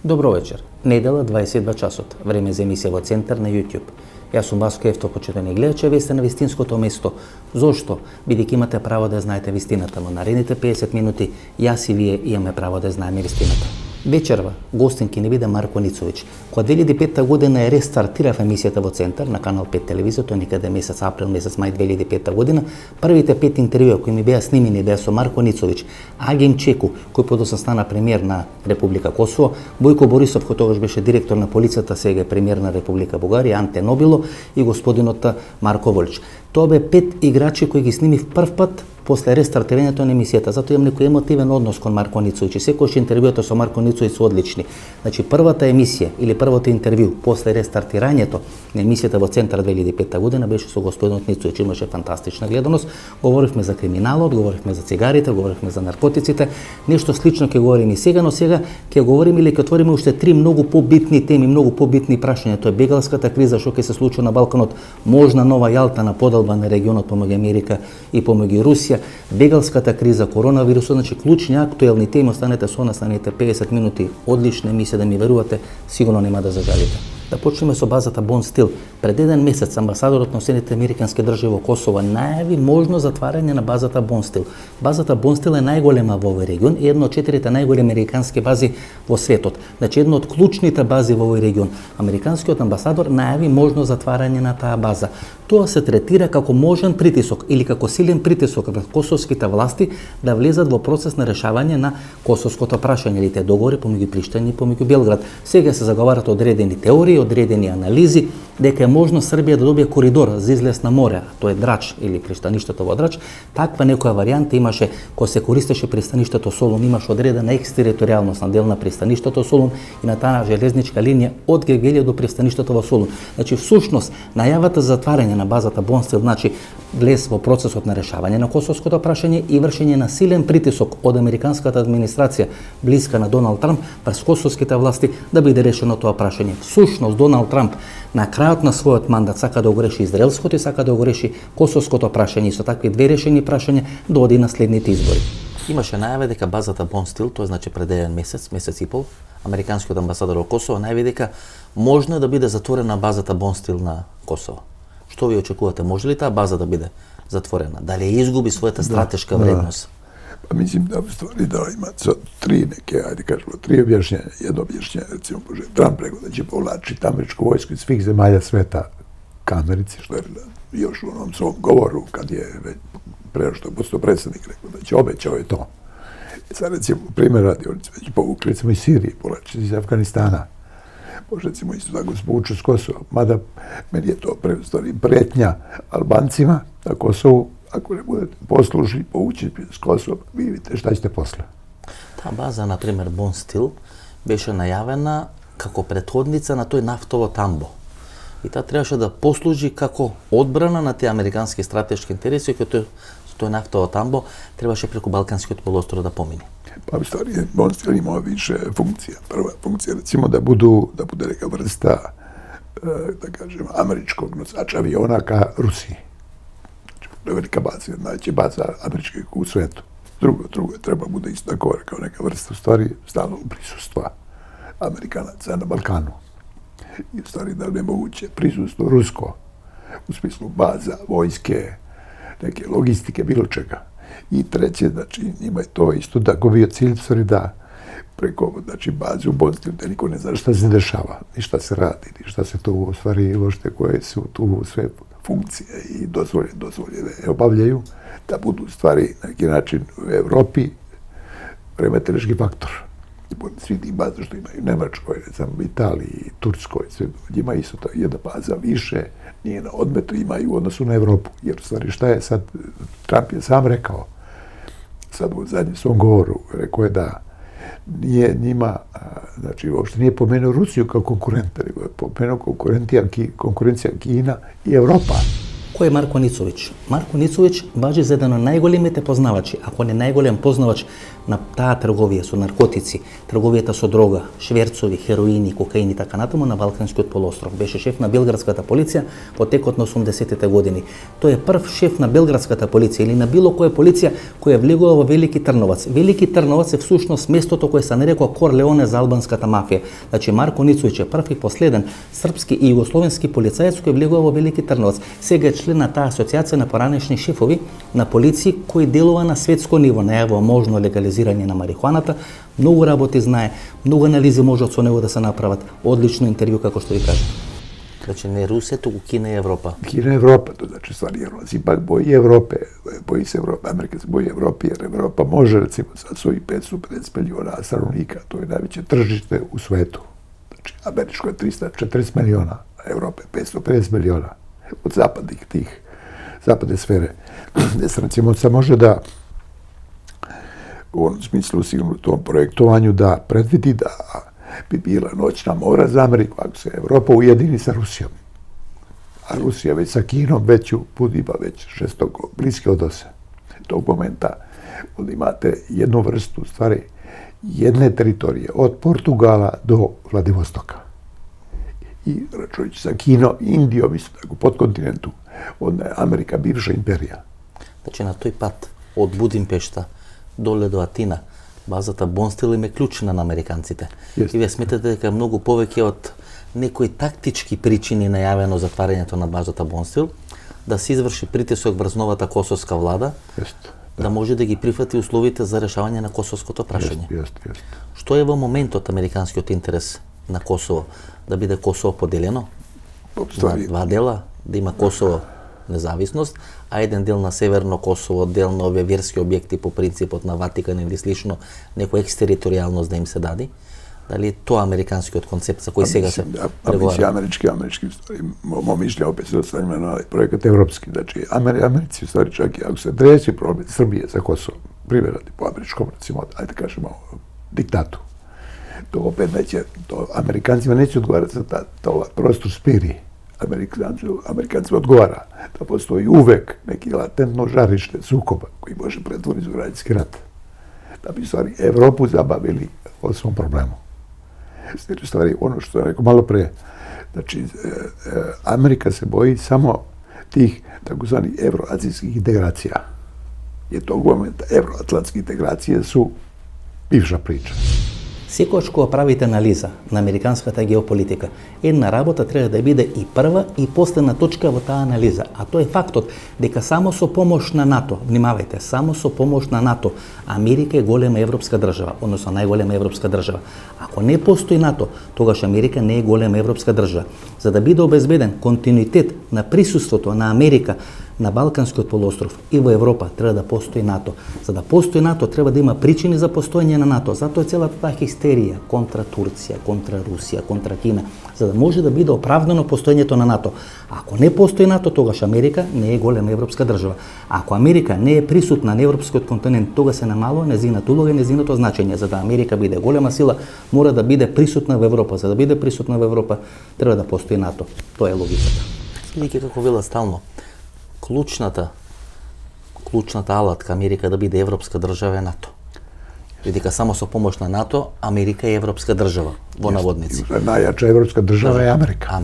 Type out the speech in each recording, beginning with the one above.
Добро вечер. Недела 22 часот. Време за емисија во Центар на YouTube. Јас сум Васко Евто, почитани гледачи, вие сте на вистинското место. Зошто? Бидејќи имате право да знаете вистината, но наредните 50 минути јас и вие имаме право да знаеме вистината. Вечерва, гостин ќе ни биде Марко Ницовиќ. Кога 2005 година е рестартирав емисијата во Центар на Канал 5 телевизијата, некаде месец април, месец мај 2005 година, првите 5 интервјуа кои ми беа снимени беа со Марко Ницовиќ, Агим Чеку, кој подоцна стана премиер на Република Косово, Бојко Борисов, кој тогаш беше директор на полицијата, сега е премиер на Република Бугарија, Анте Нобило и господинот Марко Волич. Тоа бе 5 играчи кои ги снимив прв пат после рестартирањето на емисијата. Затоа имам некој емотивен однос кон Марко Ницовиќ. Секогаш интервјуата со Марко Ницовиќ се одлични. Значи првата емисија или првото интервју после рестартирањето на емисијата во Центар 2005 година беше со господинот Ницовиќ. Имаше фантастична гледаност. Говоривме за криминалот, говоривме за цигарите, говоривме за наркотиците. Нешто слично ќе говориме и сега, но сега ќе говориме или ќе отвориме уште 3 многу побитни теми, многу побитни прашања. Тоа е бегалската криза што ќе се случи на Балканот, можна нова јалта на подалба на регионот помеѓу Америка и помеѓу Русија, бегалската криза, коронавирусот, значи клучни актуелни теми. Останете со нас наредните 50 минути, одлична емисија, да ми верувате, сигурно нема да зажалите. Да почнеме со базата Бон Стил. Пред еден месец амбасадорот на Соединетите американски држави во Косово најави можно затварање на базата Бон Стил. Базата Бон Стил е најголема во овој регион и една од 4 најголеми американски бази во светот. Значи една од клучните бази во овој регион. Американскиот амбасадор најави можно затварање на таа база. Тоа се третира како можен притисок или како силен притисок врз косовските власти да влезат во процес на решавање на косовското прашање или те договори помеѓу Приштина и помеѓу Белград. Сега се заговарат одредени теории, одредени анализи дека е можно Србија да добие коридор за излез на море, тоа е Драч или пристаништето во Драч. Таква некоја варијанта имаше кога се користеше пристаништето Солун, имаше одредена екстериторијалност на дел на пристаништето Солун и на таа железничка линија од Гегелија до пристаништето во Солун. Значи всушност најавата за затварање на базата Бон Стил значи влез во процесот на решавање на косовското прашање и вршење на силен притисок од американската администрација блиска на Доналд Трамп врз косовските власти да биде решено тоа прашање. Всушност Доналд Трамп на крајот на својот мандат сака да го реши израелското и сака да го реши косовското прашање и со такви две решени прашања да оди на следните избори. Имаше најава дека базата Бон Стил, тоа значи пред еден месец, месец и пол, американскиот амбасадор во Косово најави дека можно да биде затворена базата Бон Стил на Косово. Што ви очекувате? Може ли таа база да биде затворена? Дали ја изгуби својата стратешка вредност? Pa mislim da u stvari da ima sad 3 neke, ajde kažemo, 3 objašnjenja. Jedno objašnjenje, recimo, može Trump rekao da će povlačiti američku vojsku iz svih zemalja sveta ka Americi, što je još u onom svom govoru, kad je već preo što je postao predsjednik, rekao da će, obećao je to. Sad, recimo, primjer radi, oni se već povukli, recimo, iz Sirije, povlačiti iz Afganistana. Može, recimo, isto tako se povuču s Kosova, mada meni je to pretnja Albancima na Kosovu. Ako ne budete poslušni, povući s Kosova, vi vidite šta ćete posle. Таа база, например, Бон Стил, беше најавена како претходница на тој нафтово тамбо. И таа требаше да послужи како одбрана на тие американски стратешки интереси, кои тој нафтово тамбо требаше преку Балканскиот полуостров да помине. Pa u stvari, Bond Steel imao više funkcija. Prva funkcija, recimo, da bude neka vrsta, da kažem, američkog nosača aviona ka Rusiji. Znači, velika baza, znači baza američkih u svetu. Drugo treba bude isto tako kao neka vrsta, u stvari, stalnog prisustva Amerikanaca na Balkanu. I u stvari da je moguće prisustvo rusko, u smislu baza, vojske, neke logistike, bilo čega. I treće, znači, njima je to isto tako bio cilj, stvari da preko, znači, baze u Bosni, da niko ne zna šta se dešava, ni šta se radi, ni šta se tu, u stvari, uopšte koje su tu sve funkcije i dozvoljene obavljaju, da budu, u stvari, na neki način u Evropi remeteleški faktor. Svi ti baze što imaju u Nemačkoj, ne znam, Italiji, Turskoj, sve, njima isto to jedna baza više, nije na odmetu, imaju u odnosu na Evropu. Jer u stvari šta je sad, Trump je sam rekao, sad u zadnjem svom govoru, rekao je da nije njima, znači uopšte nije pomenuo Rusiju kao konkurenta, nego je pomenuo konkurencija Kina i Evropa. Кој е Марко Ницовиќ? Марко Ницовиќ важи за еден од најголемите познавачи, ако не најголем познавач на таа трговија со наркотици, трговијата со дрога, шверцови, хероини, кокаин и така натаму на Балканскиот полуостров. Беше шеф на белградската полиција во текот на 80-тите години. Тој е прв шеф на белградската полиција или на било која полиција која влегува во Велики Трновац. Велики Трновац е всушност местото кое се нарекува Корлеоне за албанската мафија. Значи Марко Ницовиќ е прв и последен српски и југословенски полицаец кој влегува во Велики Трновац. Сега е член на таа асоциација на поранешни шефови на полиција кои делува на светско ниво, најавува можно легализирање на марихуаната, многу работи знае, многу анализи можат со него да се направат. Одлично интервју како што ви кажа. Значи не Русија, туку Кина и Европа. Кина и Европа, to znači stvari, jer on se ipak boji Evrope, boji se Evrope, Amerika se boji Evrope, jer Evropa može, recimo, sa svojih 550 miliona stanovnika, to je najveće tržište u svetu. Znači, američko je 340 miliona, a Evropa je 550 miliona od zapadne sfere. Gde se, recimo, se može da u onom smislu sigurno u tom projektovanju da predvidi da bi bila noćna mora za Ameriku ako se Evropa ujedini sa Rusijom. A Rusija već sa Kinom ima već šestoko bliske odnose. Tog momenta onda imate jednu vrstu stvari, jedne teritorije od Portugala do Vladivostoka. I računajući sa Kinom, Indijom, isto tako, podkontinentu, onda je Amerika bivša imperija. Значи на тој пат од Будимпешта доле до Атина, базата Бонстил им е клучна на американците. Yes. И вие сметате дека многу повеќе од некои тактички причини најавено затварањето на базата Бонстил, да се изврши притисок врз новата косовска влада, да може да ги прифати условите за решавање на косовското прашање. Што е во моментот американскиот интерес на Косово? Да биде Косово поделено на два дела, да има Косово независност, а еден дел на Северно Косово, дел на овие верски објекти по принципот на Ватикан или слично, некоја екстериторијалност да им се даде. Дали тоа американскиот концепт за кој сега се преговара? Mislim, američki stvari, mo mišljenje opet se ostavljamo na projekat evropski. Znači, Americi stvari čak i ako se reši problem Srbije sa Kosovom, primjerati po američkom, recimo, ajde kažemo, diktatu, to opet neće, to Amerikancima neće odgovarati za to prostor spiri. Amerikancima odgovara da postoji uvek neki latentno žarište sukoba koji može pretvoriti u građanski rat. Da bi stvari Evropu zabavili o svom problemu. Znači, stvari, ono što sam rekao malo pre, znači, Amerika se boji samo tih takozvani evroazijskih integracija. Jer tog momenta evroatlantske integracije su bivša priča. Секогаш кога правите анализа на американската геополитика, една работа треба да биде и прва и последна точка во таа анализа, а тоа е фактот дека само со помош на НАТО, внимавајте, само со помош на НАТО, Америка е голема европска држава, односно најголема европска држава. Ако не постои НАТО, тогаш Америка не е голема европска држава. За да биде обезбеден континуитет на присуството на Америка на Балканскиот полуостров и во Европа треба да постои НАТО. За да постои НАТО треба да има причини за постоење на НАТО. Затоа е целата таа хистерија контра Турција, контра Русија, контра Кина, за да може да биде оправдано постоењето на НАТО. Ако не постои НАТО, тогаш Америка не е голема европска држава. Ако Америка не е присутна на европскиот континент, тога се намалува нејзината улога и нејзиното значење. За да Америка биде голема сила, мора да биде присутна во Европа. За да биде присутна во Европа, треба да постои НАТО. Тоа е логиката. Следејќи како вела стално, клучната алатка Америка да биде европска држава е НАТО. И дека само со помош на НАТО Америка е европска држава во наводници. Најјача европска држава е Америка.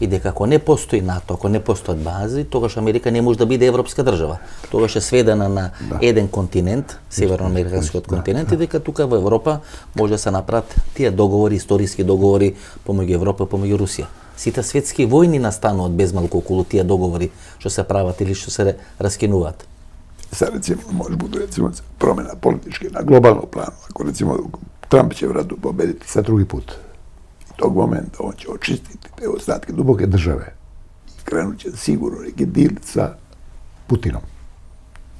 И дека ако не постои НАТО, ако не постојат бази, тогаш Америка не може да биде европска држава. Тогаш е сведена на еден континент, северноамериканскиот континент, и дека тука во Европа може да се направат тие договори, историски договори помеѓу Европа и помеѓу Русија. Сите светски војни настануваат безмалку околу тие договори што се прават или што се раскинуваат. Sad recimo, može bude recimo promjena političke na globalnom planu. Ako recimo Trump će vratno pobediti sad drugi put. Tog momenta on će očistiti te ostatke duboke države i krenut će sigurno neki dil sa Putinom.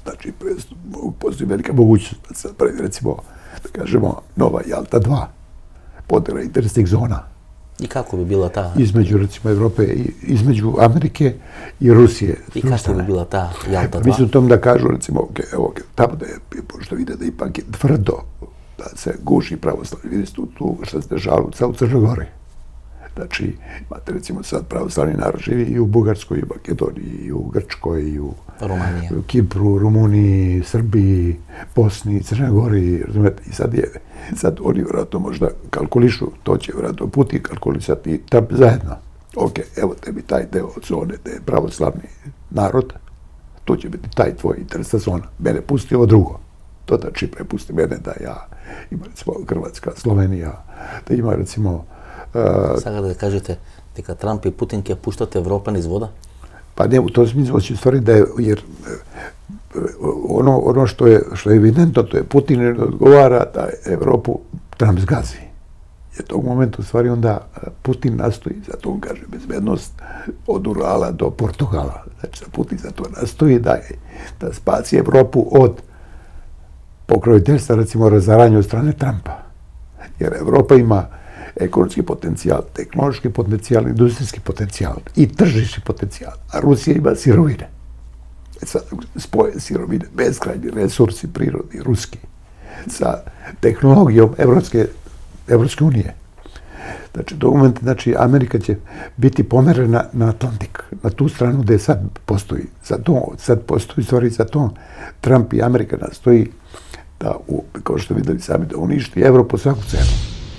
Znači, postoji velika mogućnost da sad pravi recimo, da kažemo, nova Jalta 2, podela interesnih zona. I kako bi bila ta? Između, recimo, Evrope, između Amerike i Rusije. I kako bi bila ta Jalta 2? Mislim u tom da kažu, recimo, evo, tamo da je, pošto vide da ipak je tvrdo da se guši pravoslavni, vidi tu što se dešava u Crnoj Gori. Znači, imate recimo sad pravoslavni narod živi i u Bugarskoj, i u Makedoniji, i u Grčkoj, i u Rumanija. Kipru, Rumuniji, Srbiji, Bosni, Crnoj Gori, razumete, i sad oni vjerojatno možda kalkulišu, to će vjerojatno Putin kalkulisati i Trump zajedno. Ok, evo tebi taj deo od zone gde je pravoslavni narod, to će biti taj tvoj interesna zona. Mene pusti ovo drugo. To znači prepusti mene da ja ima recimo Hrvatska, Slovenija, da ima recimo... Сега да кажете дека Трамп и Путин ќе пуштат Европа низ вода? Pa ne, u tom smislu će stvari da je, jer ono što je evidentno, to je Putin ne odgovara da Evropu Trump zgazi. Jer tog momenta u stvari onda Putin nastoji, zato on kaže bezbednost od Urala do Portugala. Znači Putin zato nastoji da spasi Evropu od pokroviteljstva, recimo razaranja od strane Trumpa. Jer Evropa ima ekonomski potencijal, tehnološki potencijal, industrijski potencijal i tržišni potencijal, a Rusija ima sirovine. Sad spoje sirovine, beskrajni resursi prirodni, ruski, sa tehnologijom Evropske unije. Znači, do momenta, znači, Amerika će biti pomerena na Atlantik, na tu stranu gde sad postoji. Sad postoji stvari za to. Trump i Amerika nastoji da, kao što videli sami, da uništi Evropu svaku cenu.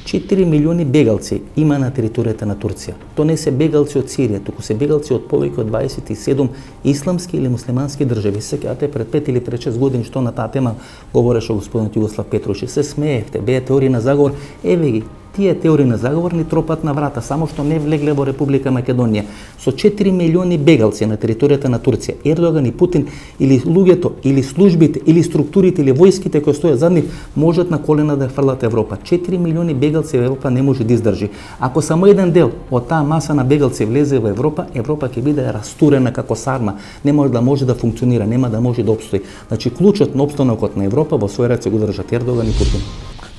4 милиони бегалци има на територијата на Турција. То не се бегалци од Сирија, туку се бегалци од повеќе од 27 исламски или муслимански држави. Сеќавате пред 5 или пред 6 години што на таа тема говореше господинот Југослав Петруши. Се смеевте, беа теории на заговор. Еве ги, тие теории на заговор ни тропат на врата, само што не влегле во Република Македонија. Со 4 милиони бегалци на територијата на Турција, Ердоган и Путин или луѓето, или службите, или структурите, или војските кои стојат зад нив, можат на колена да фрлат Европа. 4 милиони бегалци во Европа не може да издржи. Ако само еден дел од таа маса на бегалци влезе во Европа, Европа ќе биде растурена како сарма. Не може да функционира, нема да може да опстои. Значи клучот на опстанокот на Европа во свој раце го држат Ердоган и Путин.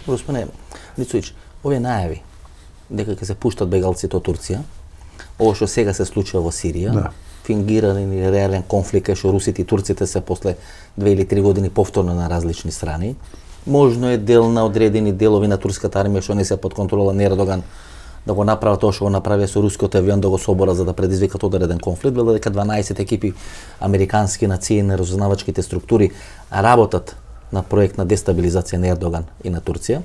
Господине Ницович, овие најави дека ќе се пуштат бегалците од Турција, ово што сега се случува во Сирија, Да. фингиран или реален конфликт што русите и турците се после 2 или 3 години повторно на различни страни, можно е дел на одредени делови на турската армија што не се под контрола на Ердоган да го направат тоа што го направија со рускиот авион да го собора за да предизвикат одреден конфликт, бидејќи дека 12 екипи американски национални разузнавачките структури работат на проект на дестабилизација на Ердоган и на Турција.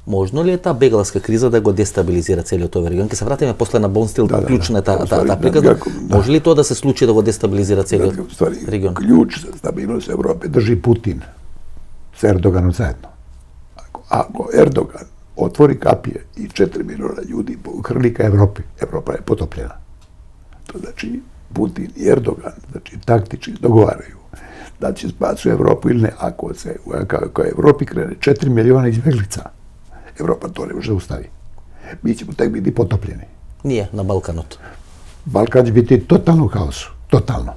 Можно ли е таа бегалска криза да го дестабилизира целиот овој регион? Ке се вратиме после на Бонстил, клучна е таа приказна. Може ли тоа да се случи да го дестабилизира целиот регион? Ključ za stabilnost Evrope drži Putin s Erdoganom zajedno. Ako Erdogan otvori kapije i 4 miliona ljudi hrli ka Evropi, Evropa je potopljena. To znači Putin i Erdogan, znači taktički dogovaraju da će spasiti Evropu ili ne. Ako Evropi krene 4 miliona izbeglica, Evropa to ne može da ustavi. Mi ćemo tek biti potopljeni. Ние на Балканот. Balkan će biti totalno u haosu. Totalno.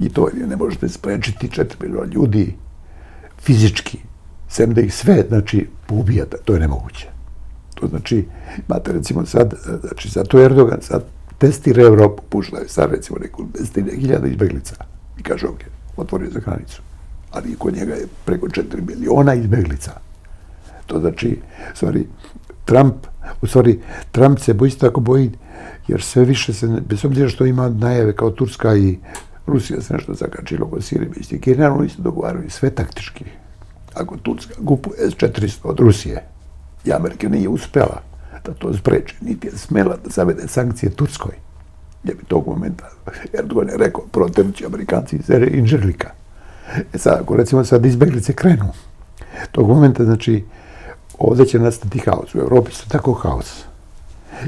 I to ne možete sprečiti 4 miliona ljudi fizički. Sem da ih sve, znači, poubijate. To je nemoguće. To znači, imate recimo sad, znači, zato Erdogan sad testira Evropu, pušta je sad recimo neku 10.000 izbeglica. I kaže, ok, otvorio za granicu. Ali kod njega je preko 4 miliona izbeglica. To znači, Trump se isto tako boji, jer sve više se, bez obzira što ima najave kao Turska i Rusija se nešto zakačilo kod Sirije, mislim, generalno isto dogovaraju sve taktički. Ako Turska kupuje S-400 od Rusije i Amerika nije uspela da to spreči, niti je smela da zavede sankcije Turskoj, jer bi tog momenta Erdogan je rekao, protenući Amerikanci iz Inžerlika. Sad, ako recimo sad izbeglice krenu, tog momenta, znači, ovdje će nastati haos. U Evropi su tako haos.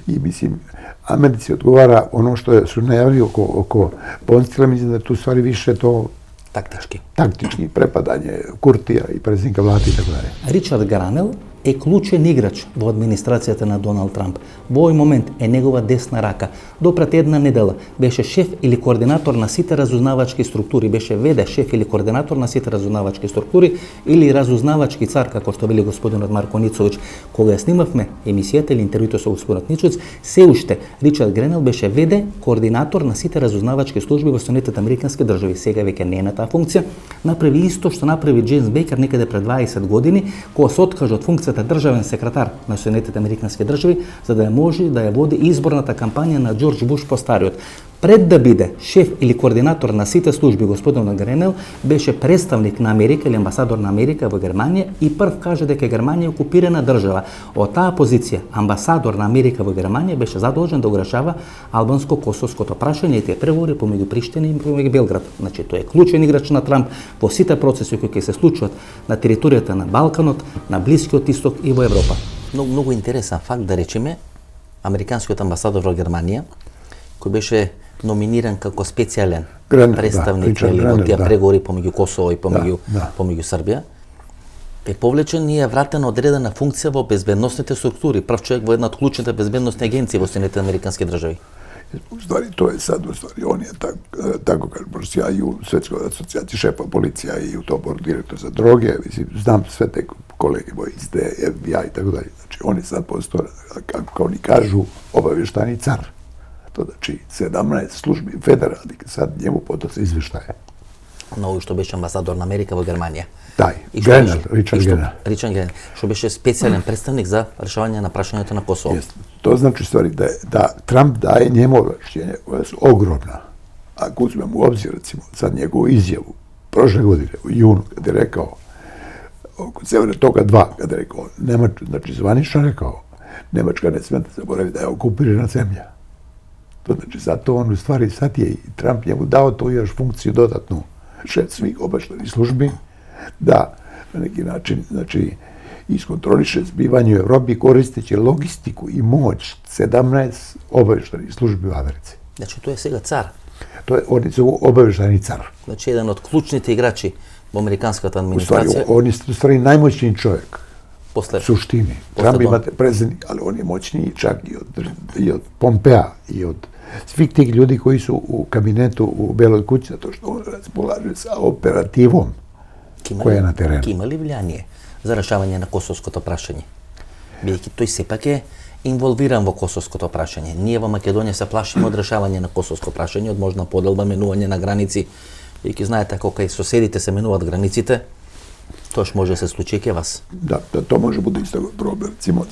I mislim, Americi odgovara ono što su najavili oko Bonstila, mislim da tu stvari više to taktički prepadanje Kurtija i predsjednika vlade i tako dalje. Ричард Гранел е клучен играч во администрацијата на Доналд Трамп. Во овој момент е негова десна рака. До пред една недела беше шеф или координатор на сите разузнавачки структури, беше веде шеф или координатор на сите разузнавачки структури или разузнавачки цар, како што вели господинот Марко Ницович. Кога ја снимавме емисијата или интервјуто со господинот Ницович, се уште Ричард Гранел беше веде координатор на сите разузнавачки служби во Соединетите американски држави. Сега веќе не е на таа функција, Napravi isto što napravi James Baker nekada pred 20 godini, ko se otkaže od funkcijata državен sekretar na Sjedinjeните amerikanske državi, za da je može da je vodi izborната kampanja na George Bush постариот. Пред да биде шеф или координатор на сите служби, господин Гренел беше представник на Америка или амбасадор на Америка во Германија и прв каже дека Германија е окупирана држава. Од таа позиција амбасадор на Америка во Германија беше задолжен да го решава албанско-косовското прашање и тие преговори помеѓу Приштина и помеѓу Белград. Значи тој е клучен играч на Трамп во сите процеси кои ќе се случуваат на територијата на Балканот, на Блискиот Исток и во Европа. Многу интересен факт да речеме, американскиот амбасадор во Германија кој беше номиниран како специјален представник во тие преговори помеѓу Косово и помеѓу Србија, е повлечен и е вратен одредена функција во безбедносните структури, прв човек во една од клучните безбедносни агенции во Сjedinjeните американски држави. U stvari, to je sad, u stvari, on je tako kažem, pošto ja i u Svetskoj asocijaciji šefa policija i u tom boru direktor za droge, mislim, znam sve te kolege moji iz FBI i tako dalje. Znači, on je sad postao, kako oni kažu, obavještajni car. To znači 17 službi federalnih sad njemu podnose izveštaje. Na ovo što беше ambasador na Amerika во Германија. Richard Grenell, što беше специјален представник за решавање на прашањето на Косово. Jest. To znači stvari da Trump daje njemu ovlašćenja koja su ogromna. Ako uzmemo u obzir, recimo, sad njegovu izjavu prošle godine, u junu, kada je rekao, oko Severne toga 2, kada je rekao, znači zvanično rekao, Nemačka ne smije da zaboravi da je okupirana zemlja. To znači, zato on u stvari, sad je i Trump njemu dao tu još funkciju dodatnu, šef svih obavještajnih službi, da na neki način, znači, iskontroliše zbivanje u Evropi koristeći logistiku i moć 17 obavještajnih službi u Americi. Znači, to je сега цар. Oni su obavještajni car. Znači, jedan od ključните igrači u amerikanskата administracija. On je u stvari najmoćniji čovjek. Posle, suštini. Trump imate predsjednik, ali on je moćniji čak i od Pompea i od svih tih ljudi koji su u kabinetu u Beloj kući, zato što on raspolaže sa operativom koja je na terenu. Ima li влијание за решавање на косовското прашање? Бидејќи тој сепак е инволвиран во косовското прашање. Ние во Македонија се плашиме од решавање на косовско прашање, од можна поделба, менување на граници. Бидејќи знаете како кај соседите се менуваат границите, toš može se slučiti kje vas. Da, to može biti isto problem. Recimo,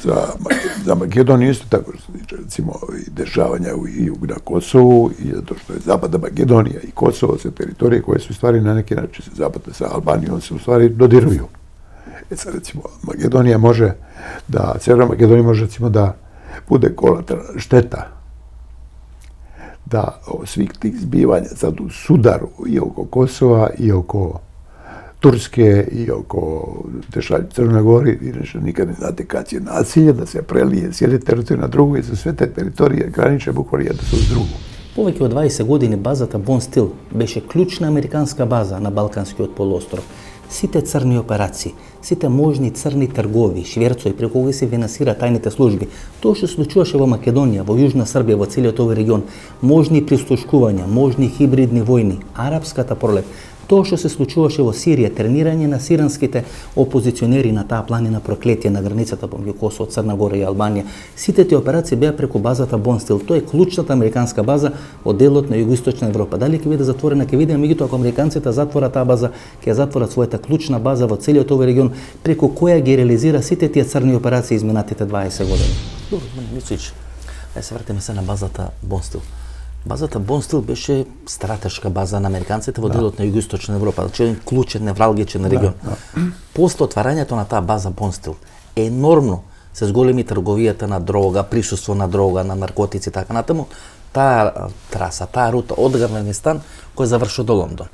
za Makedoniju isto tako što se tiče, recimo, i dešavanja na Kosovu, i zato što je Zapadna Makedonija i Kosovo su teritorije koje su u stvari na neki način zapadne sa Albanijom se u stvari dodiruju. Sad, recimo, Makedonija može da, Sjeverna Makedonija može, recimo, da bude kolateralna šteta da svih tih zbivanja sad u sudaru i oko Kosova i oko Turske i oko dešavanja Crnoj Gori, inače nikad ne znate kad će nasilje da se prelije s jedne teritorije na drugu i za sve te teritorije graniče bukvalno jedna su s drugu. Повеќе од 20 години базата Бонстил беше клучна американска база на Балканскиот полуостров. Сите црни операции, сите можни црни тргови, шверцови преку кои се финансира тајните служби, тоа што се случуваше во Македонија, во Јужна Србија, во целиот овој регион, можни прислушкувања, можни хибридни војни, арапската пролет, тоа што се случуваше во Сирија, тренирање на сиранските опозиционери на таа планина проклетие на границата помеѓу Косово, Црна Гора и Албанија. Сите тие операции беа преку базата Бонстил. Тоа е клучната американска база од делот на југоисточна Европа. Дали ќе биде затворена, ќе видиме, меѓутоа ако американците затворат таа база, ќе затворат својата клучна база во целиот овој регион, преку која ги реализира сите тие црни операции изминатите 20 години. Добро, Мицич, да се вратиме се на базата Бонстил. Базата Бонстил беше стратешка база на американците во делот на југоисточна Европа, значи еден клучен, невралгичен регион. После отварањето на таа база Бонстил, енормно се зголеми трговијата на дрога, присуство на дрога, на наркотици и така натаму, таа траса, таа рута од Гарменистан која завршува до Лондон.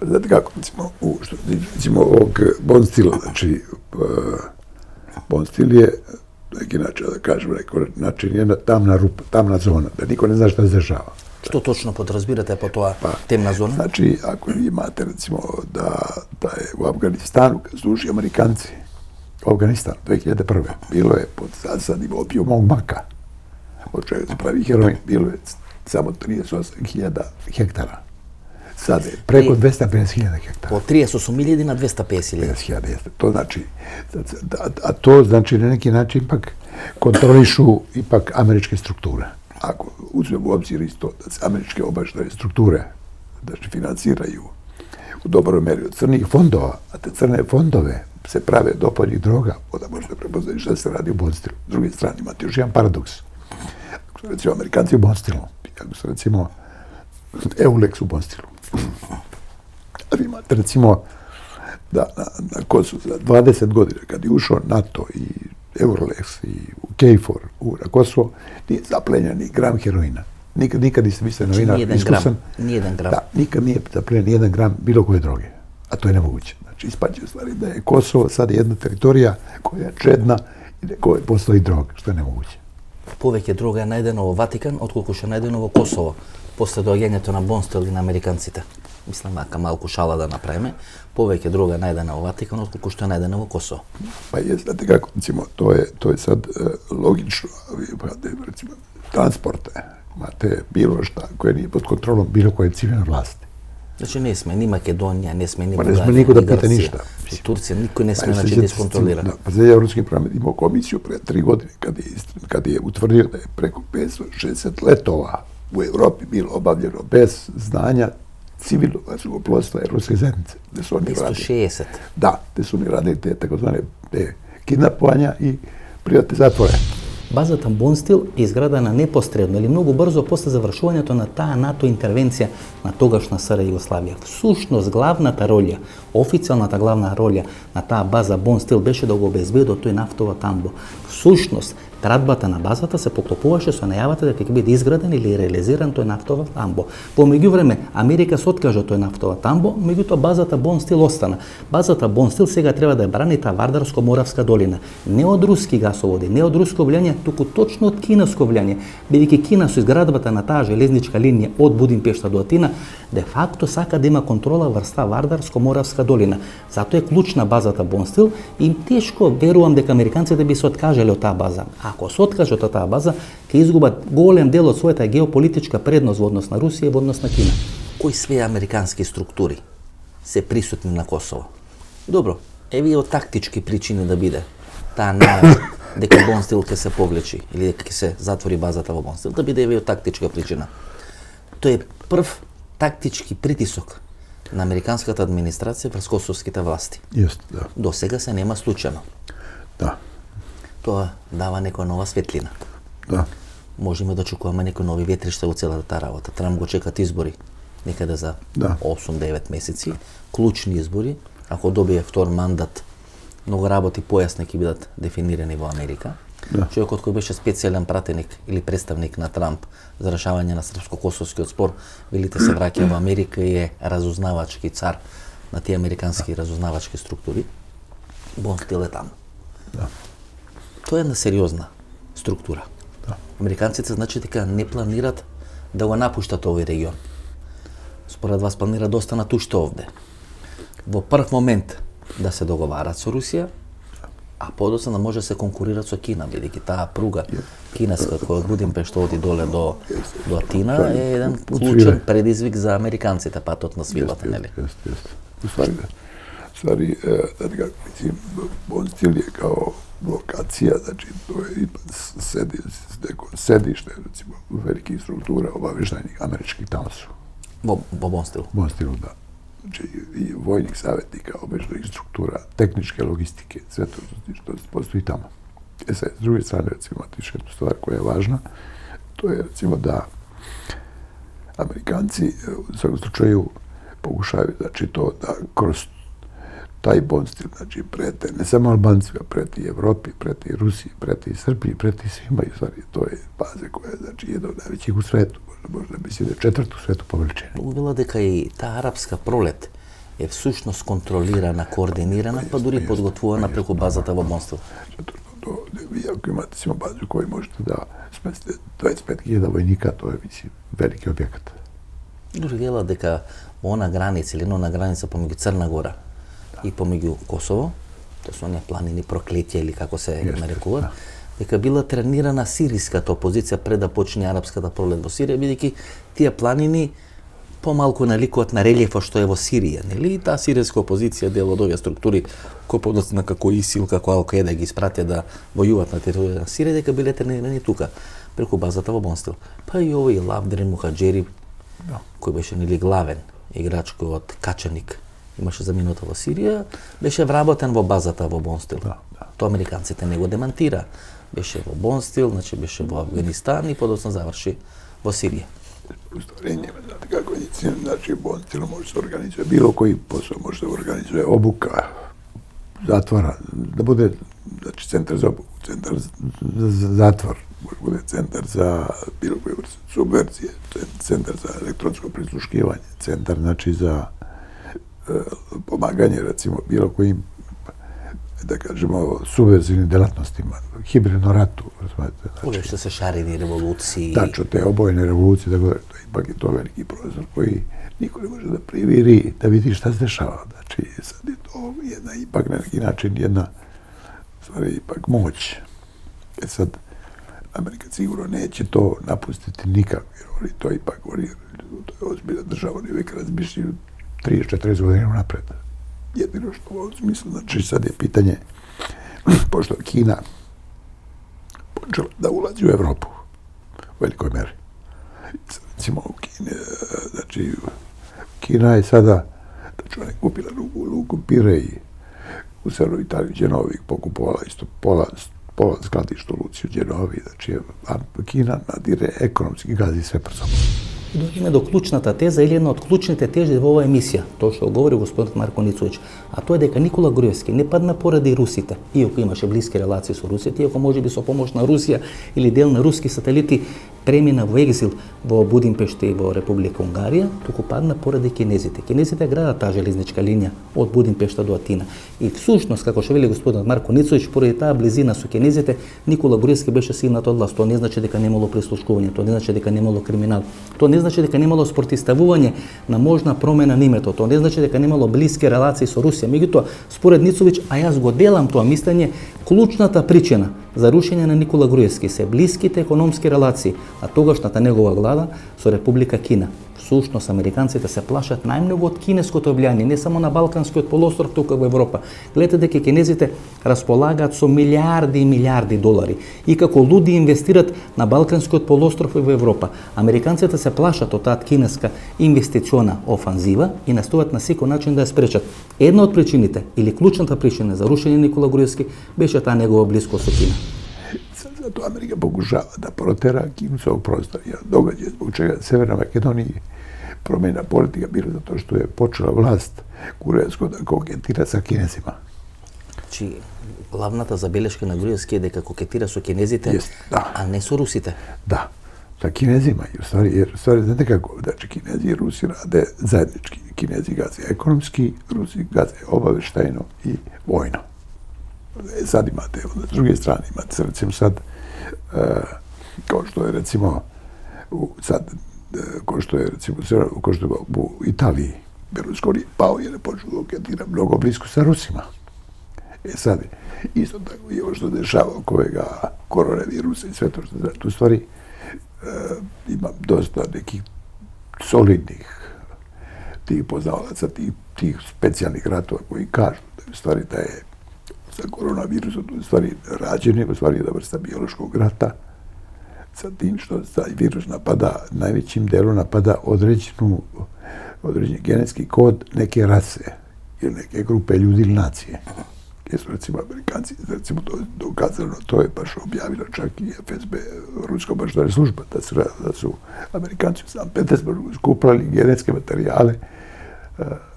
Znate kako, recimo ovog Bonstila, znači Bonstil je neki način, da kažem, znači jedna tamna rupa, tamna zona, da niko ne zna šta se dešava. Што точно подразбирате по тоа темна зона? Znači, ako vi imate, recimo, da je u Afganistanu, kad su ušli Amerikanci, u Afganistan, 2001. bilo je pod zasadnim opijumom maka, od čega se pravi heroin, bilo je samo 38.000 hektara. Sad je preko 250.000 hektara. Od 38.000 na 250.000. 50.000, to znači, a to znači na neki način ipak kontrolišu ipak američke strukture. Ako uzmemo u obzir isto da se američke obavještajne strukture znači finansiraju u dobroj meri od crnih fondova, a te crne fondove se prave do opojnih droga, onda možete prepoznati šta se radi u Bonstilu. S druge strane, imate još jedan paradoks. Ako su recimo Amerikanci u Bonstilu, ako su recimo Eulex u Bonstilu, a vi imate recimo da na Kosovu za 20 godina, kad je ušao NATO i Eurolex i KFOR na Kosovo, nije zaplenjen ni gram heroina. Nikad niste mislili novinar iskusan. Nijedan gram. Da, nikad nije zaplenjen nijedan gram bilo koje droge. A to je nemoguće. Znači, ispađe u stvari da je Kosovo sad jedna teritorija koja je čedna i na kojoj postoji droga, što je nemoguće. Повеќе дрога е најдено во Ватикан, отколку што е најдено во Косово, после доаѓањето на Бонстил и на американците. Мислам, мака малку шала да направиме, повеќе дрога е најдена во Ватикан, отколку што е најдена во Косово. Pa je, znate kako, recimo, to je sad logično, vi imate, recimo, transporte, imate bilo šta koje nije pod kontrolom bilo koje civilne vlasti. Значи не сме ни Македонија, не сме ни Ma ne sme Бугарија, niko da ни pita Грција, ništa. и Турција, никој не сме Pa значи sjećate да se, исконтролира. da, pa za Evropski parlament imao komisiju pre 3 godine kad je utvrdio da je preko 560 letova u Evropi bilo obavljeno bez znanja civilnog vazduhoplovstva Evropske zajednice. Gde su oni radili. 560. Da, gde su oni radili te takozvane kidnapovanja i privatne zatvore. Базата Бонстил е изградена непосредно или многу брзо после завршувањето на таа НАТО интервенција на тогашна СР Југославија. Всушност главната роља, официјалната главна роља на таа база Бонстил беше да го обезбеди тој нафтово тамбо. Всушност традбата на базата се поклопуваше со најавата дека ќе биде изграден или реализиран тој нафтово тамбо. По меѓувреме Америка се откажа тој нафтово тамбо, меѓутоа базата Бонстил остана. Базата Бонстил сега треба да ја брани таа Вардарско-Моравска долина, не од руски гасоводи, не од руско влијание, туку точно од кинеско влијание, бидејќи Кина со изградбата на таа железничка линија од Будимпешта до Атина, де факто сака да има контрола врз таа Вардарско-Моравска долина. Затоа е клучна базата Бонстил и им тешко верувам дека американците би се откажале од таа база. Ако се откажат од таа база, ќе изгубат голем дел од својата геополитичка предност во однос на Русија и во однос на Кина. Кои све американски структури се присутни на Косово? Добро, еве од тактички причини да биде таа најава дека Бонстил ќе се повлечи или дека ќе се затвори базата во Бонстил, да биде еве од тактичка причина. Тој е прв тактички притисок на американската администрација врз косовските власти. Jeste, da. До сега се нема случајно. Da, Тоа дава некоја нова светлина. da. Можеме да очекуваме некои нови ветришта во целата таа работа. Трамп го чекат избори некаде за Да. 8-9 месеци, клучни избори. Ако добие втор мандат, многу работи појасни ќе бидат дефинирани во Америка. Да. Човекот кој беше специјален пратеник или представник на Трамп за решавање на српско-косовскиот спор, велите се враќа во Америка и е разузнавачки цар на тие американски разузнавачки структури. Бонстил е таму. Da. Тоа е една сериозна структура. Да. Американците значи дека не планират да го напуштат овој регион. Според вас планираат да останат уште овде. Во прв момент да се договарат со Русија, а подоцна да може да се конкурират со Кина, бидејќи таа пруга кинеска која од Будимпешта оди доле до Атина е еден клучен предизвик за американците, патот на свилата, нели? Jeste. U stvari, da ga, mislim, Bonstil je kao lokacija, znači to je ipak sedište, recimo, velikih struktura obavještajnih američkih tamo su. Во Бонстил. Bonstilu, da. Znači, i vojnih savjetnika, obavještajnih struktura, tehničke logistike, sve to što postoji tamo. Sad, s druge strane, recimo, još jednu stvar koja je važna, to je, recimo, da Amerikanci u svakom slučaju pokušaju, znači, to da kroz taj Bonstil, znači, prete, ne samo Albancima, preti Evropi, preti Rusiji, preti Srbiji, preti svima, i stvari, to je baza koja je, znači, jedna od najvećih u svetu, možda mislim da je četvrta u svetu po veličini. Увела дека и таа арапска пролет е всушност контролирана, координирана, па дури подготвувана преку базата во Бонстил. Zato što vi ako imate recimo bazu koju možete da smestite 25.000 vojnika, to je, mislim, veliki objekat. Дури вела дека во она граница или на граница помеѓу Црна Гора и помеѓу Косово, тоа се оние планини проклетија или како се нарекуваат, дека била тренирана сириската опозиција пред да почне арапската пролет во Сирија, бидејќи тие планини помалку наликуваат на релјефот што е во Сирија, нели? И таа сиријска опозиција дел од овие структури кои подоцна како ИСИЛ, како Ал-Каеда ги испратија да војуваат на територија на Сирија, дека биле тренирани тука преку базата во Бонстил. Па и овој Лавдрин Мухаџери, кој беше нели главен играч кој од Качаник имаше заминута во Сирија, беше вработен во базата во Бонстил. Да. Тоа американците не го демантира. Беше во Бонстил, значи беше во Афганистан и подоцна заврши во Сирија. U stvari njima, znate kako je, znači Bonstil može se organizuje, bilo koji posao može se organizuje, obuka, zatvora, da bude, znači centar za obuku, centar za zatvor, može bude centar za bilo koje vrste subverzije, centar za elektronsko prisluškivanje, centar znači za pomaganje recimo bilo kojim, da kažemo, subverzivnim delatnostima, hibridnom ratu, razumete, Uvijek što se šareni revoluciji. tačno te obojene revolucije, tako da ipak je to veliki prozor koji niko ne može da priviri, da vidi šta se dešava. Znači, sad je to jedna, ipak na neki način, jedna, stvari, ipak moć. Sad, Amerika sigurno neće to napustiti nikako, jer oni to ipak, to je ozbiljna država, oni uvijek razmišljaju 30-40 godina napred. Jedino što u ovom smislu, znači sad je pitanje, pošto Kina počela da ulazi u Evropu u velikoj meri. Recimo u Kine, znači Kina je sada, znači ona je kupila luku Pireji u severnoj Italiji, Genovi, pokupovala isto pola skladišta u Luci u Genovi, znači Kina nadire ekonomski gazi sve pred sobom. И дојдеме до клучната теза или една од клучните тези во оваа емисија, тоа што говори господинот Марко Ницовиќ, а тоа е дека Никола Груевски не падна поради русите, иако имаше блиски релации со русите, иако можеби со помош на Русија или дел на руски сателити премина во екзил во Будимпешта и во Република Унгарија, туку падна поради кинезите. Кинезите градат таа железничка линија од Будимпешта до Атина. И всушност, како што вели господинот Марко Ницовиќ, поради таа близина со кинезите, Никола Груевски беше сигнат од власт. Тоа не значи дека немало прислушкување, тоа не значи дека немало криминал, тоа не значи дека немало спротивставување на можна промена на името, тоа не значи дека немало блиски релации со Русија. Меѓутоа, според Ницовиќ, а јас го делам тоа мислење, клучната причина за рушење на Никола Груевски се блиските економски релации, а тогашната негова влада со Република Кина. Всушност, американците се плашат најмногу од кинеското влијание, не само на Балканскиот полуостров, тука во Европа. Гледате дека кинезите располагаат со милиарди и милиарди долари и како луди инвестират на Балканскиот полуостров и во Европа. Американците се плашат од таа кинеска инвестициона офанзива и настојат на секој начин да ја спречат. Една од причините или клучната причина за рушење Никола Груевски беше таа негова близкост со Кина. Zato Amerika pokušava da protera Kinu sa ovog prostora. Događaj zbog čega Severna Makedonija promjena politika bilo zato što je počela vlast Gruevsko da koketira sa Kinezima. Значи, главната забелешка на Груевски е дека кокетира со кинезите, да. а не со русите. Da, sa Kinezima. Jer u stvari, znate kako, znači Kinezi i Rusi rade zajednički. Kinezi gaze ekonomski, Rusi gaze obaveštajno i vojno. Sad imate, s druge strane imate, recimo sad, kao što je recimo u Italiji, Berlusconi pao jer je počeo koketira mnogo blisko sa Rusima. Sad, isto tako i ovo što dešava oko ovoga koronavirusa i sve to što znači, u stvari ima dosta nekih solidnih tih poznavalaca, tih specijalnih ratova koji kažu da je u stvari da je sa koronavirusom u stvari rađen je u stvari jedna vrsta biološkog rata sa tim što taj virus napada, najvećim delom napada određeni genetski kod neke rase ili neke grupe ljudi ili nacije. Gdje su recimo Amerikanci, recimo to je dokazano, to je baš objavila čak i FSB, Ruska obavještajna služba, da su Amerikanci u San Petersburgu skupljali genetske materijale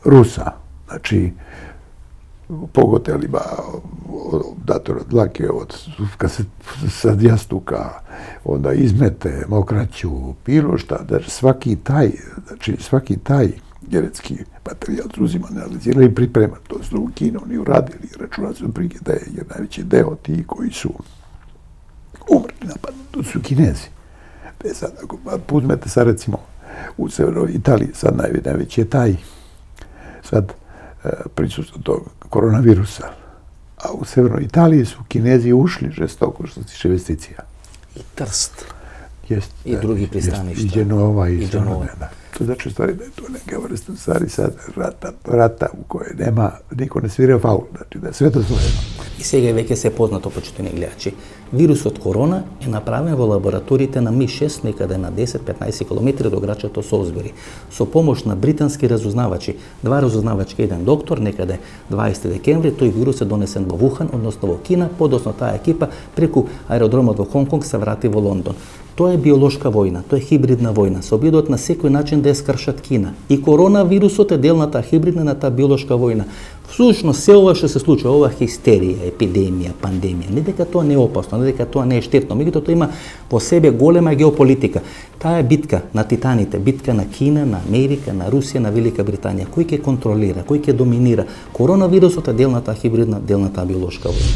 Rusa. Znači, pogotelima dator od dlake, sad jastuka, onda izmete, mokraću, bilo šta, svaki taj genetski materijal su uzimani, analizirali i pripremani. To su u Kinu oni uradili, računali su prije da je najveći deo ti koji su umrli napadno, to su Kinezi. Sad, ako uzmete sad recimo u severnoj Italiji, sad najveći je taj sad prisustvo tog koronavirusa. A u severnoj Italiji su Kinezi ušli žestoko što se tiče investicija. И Трст. Jest, I drugi pristaništa. I Genova i Genova. To znači stvari da je to neka vrsta stvari sad rata u kojoj nema, niko ne svira faul, znači da je sve dozvoljeno. И сега веќе се познато, почитувани гледачи, Вирусот корона е направен во лабораториите на Ми-6 некаде на 10-15 км до грачето Солсбери. Со помош на британски разузнавачи, два разузнавачки и еден доктор, некаде 20 декември, тој вирус е донесен во Вухан, односно во Кина, подоцна таа екипа преку аеродромот во Хонконг се врати во Лондон. Тоа е биолошка војна, тоа е хибридна војна. Се обидуваат на секој начин да ја скршат Кина. И коронавирусот е дел на таа хибридна, на таа биолошка војна. Всушност, се ова што се случува, ова хистерија, епидемија, пандемија, не дека тоа не е опасно, не дека тоа не е штетно, меѓутоа тоа има во себе голема геополитика. Таа е битка на титаните, битка на Кина, на Америка, на Русија, на Велика Британија. Кој ќе контролира, кој ќе доминира? Коронавирусот е дел на таа хибридна, дел на таа биолошка војна.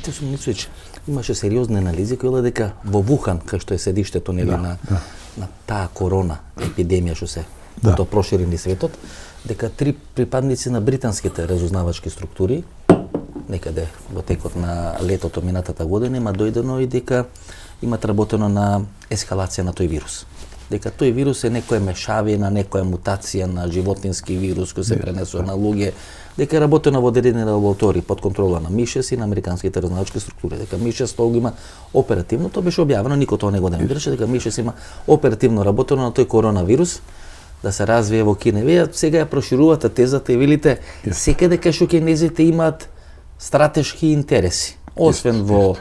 Те сум мислеч, имаше сериозни анализи кои велат дека во Вухан, кај што е седиштето нели на таа корона епидемија што се тоа прошири низ светот, дека 3 припадници на британските разузнавачки структури некаде во текот на летото минатата година има дојдено и дека имат работено на ескалација на тој вирус. Дека тој вирус е некоја мешавина, некоја мутација на животински вирус кој се пренесува на луѓе, дека е работено во одредени лаборатории под контрола на Ми-6 и на американските разузнавачки структури. Дека Ми-6 тоа го има оперативно, тоа беше објавено, никој тоа не го демонстрираше, дека Ми-6 има оперативно работено на тој коронавирус да се развие во Кина. Вие сега ја проширувате тезата и велите секаде кај што кинезите имаат стратешки интереси. Освен во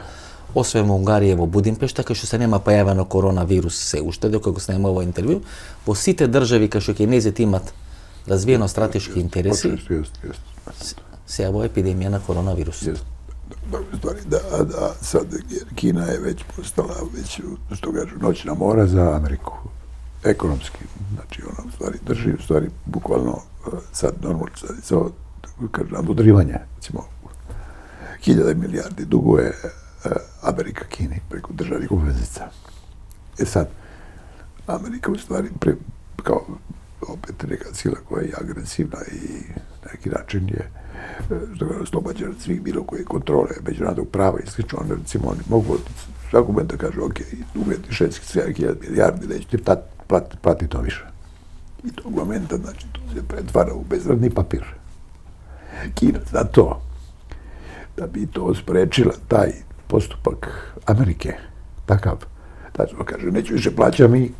Унгарија, во Будимпешта, кај што се нема појавено коронавирус се уште, докато го снимава во интервју, во сите држави кај што кинезите имаат развиено стратешки интереси, се во епидемија на коронавирус. Sad Kina je već postala, što kažu, noćna mora za Ameriku. Ekonomski, znači ona u stvari drži, u stvari bukvalno sad normalno, sad kažu nadudrivanje, recimo 1000 milijardi duguje Amerika Kini preko državnih obveznica. Sad, Amerika u stvari kao opet neka sila koja je agresivna i na neki način je oslobađena od svih bilo koje kontrole međunarodnog prava i slično. Recimo, oni mogu svakog momenta kažu, ok, uvjeti 6.000 milijardi, neću ti plati to više. I tog momenta, znači, to se pretvara u bezradni papir. Kina za to, da bi to sprečila, taj postupak Amerike, takav, tačno kaže, neću više plaćam i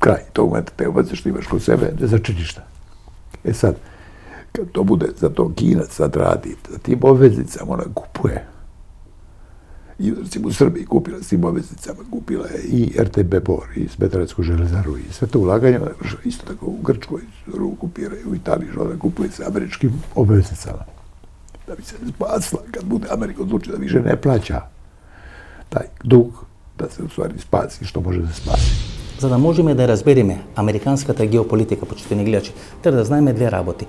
kraj. Tog momenta te obaveze što imaš kod sebe, ne znači ništa. Sad, kad to bude, za to Kina sad radi, za tim obveznicama ona kupuje. I recimo u Srbiji kupila s tim obveznicama, kupila je i RTB Bor, i Smederevsku železaru, i sve to ulaganje, isto tako u Grčkoj kupiraju, u Italiji, ona kupuje se američkim obveznicama. Da bi se spasla, kad bude Amerika odlučila da više ne plaća taj dug, da se u stvari spasi što može da se spasi. За да можеме да разбереме американската геополитика, почитувани гледачи, треба да знаеме две работи.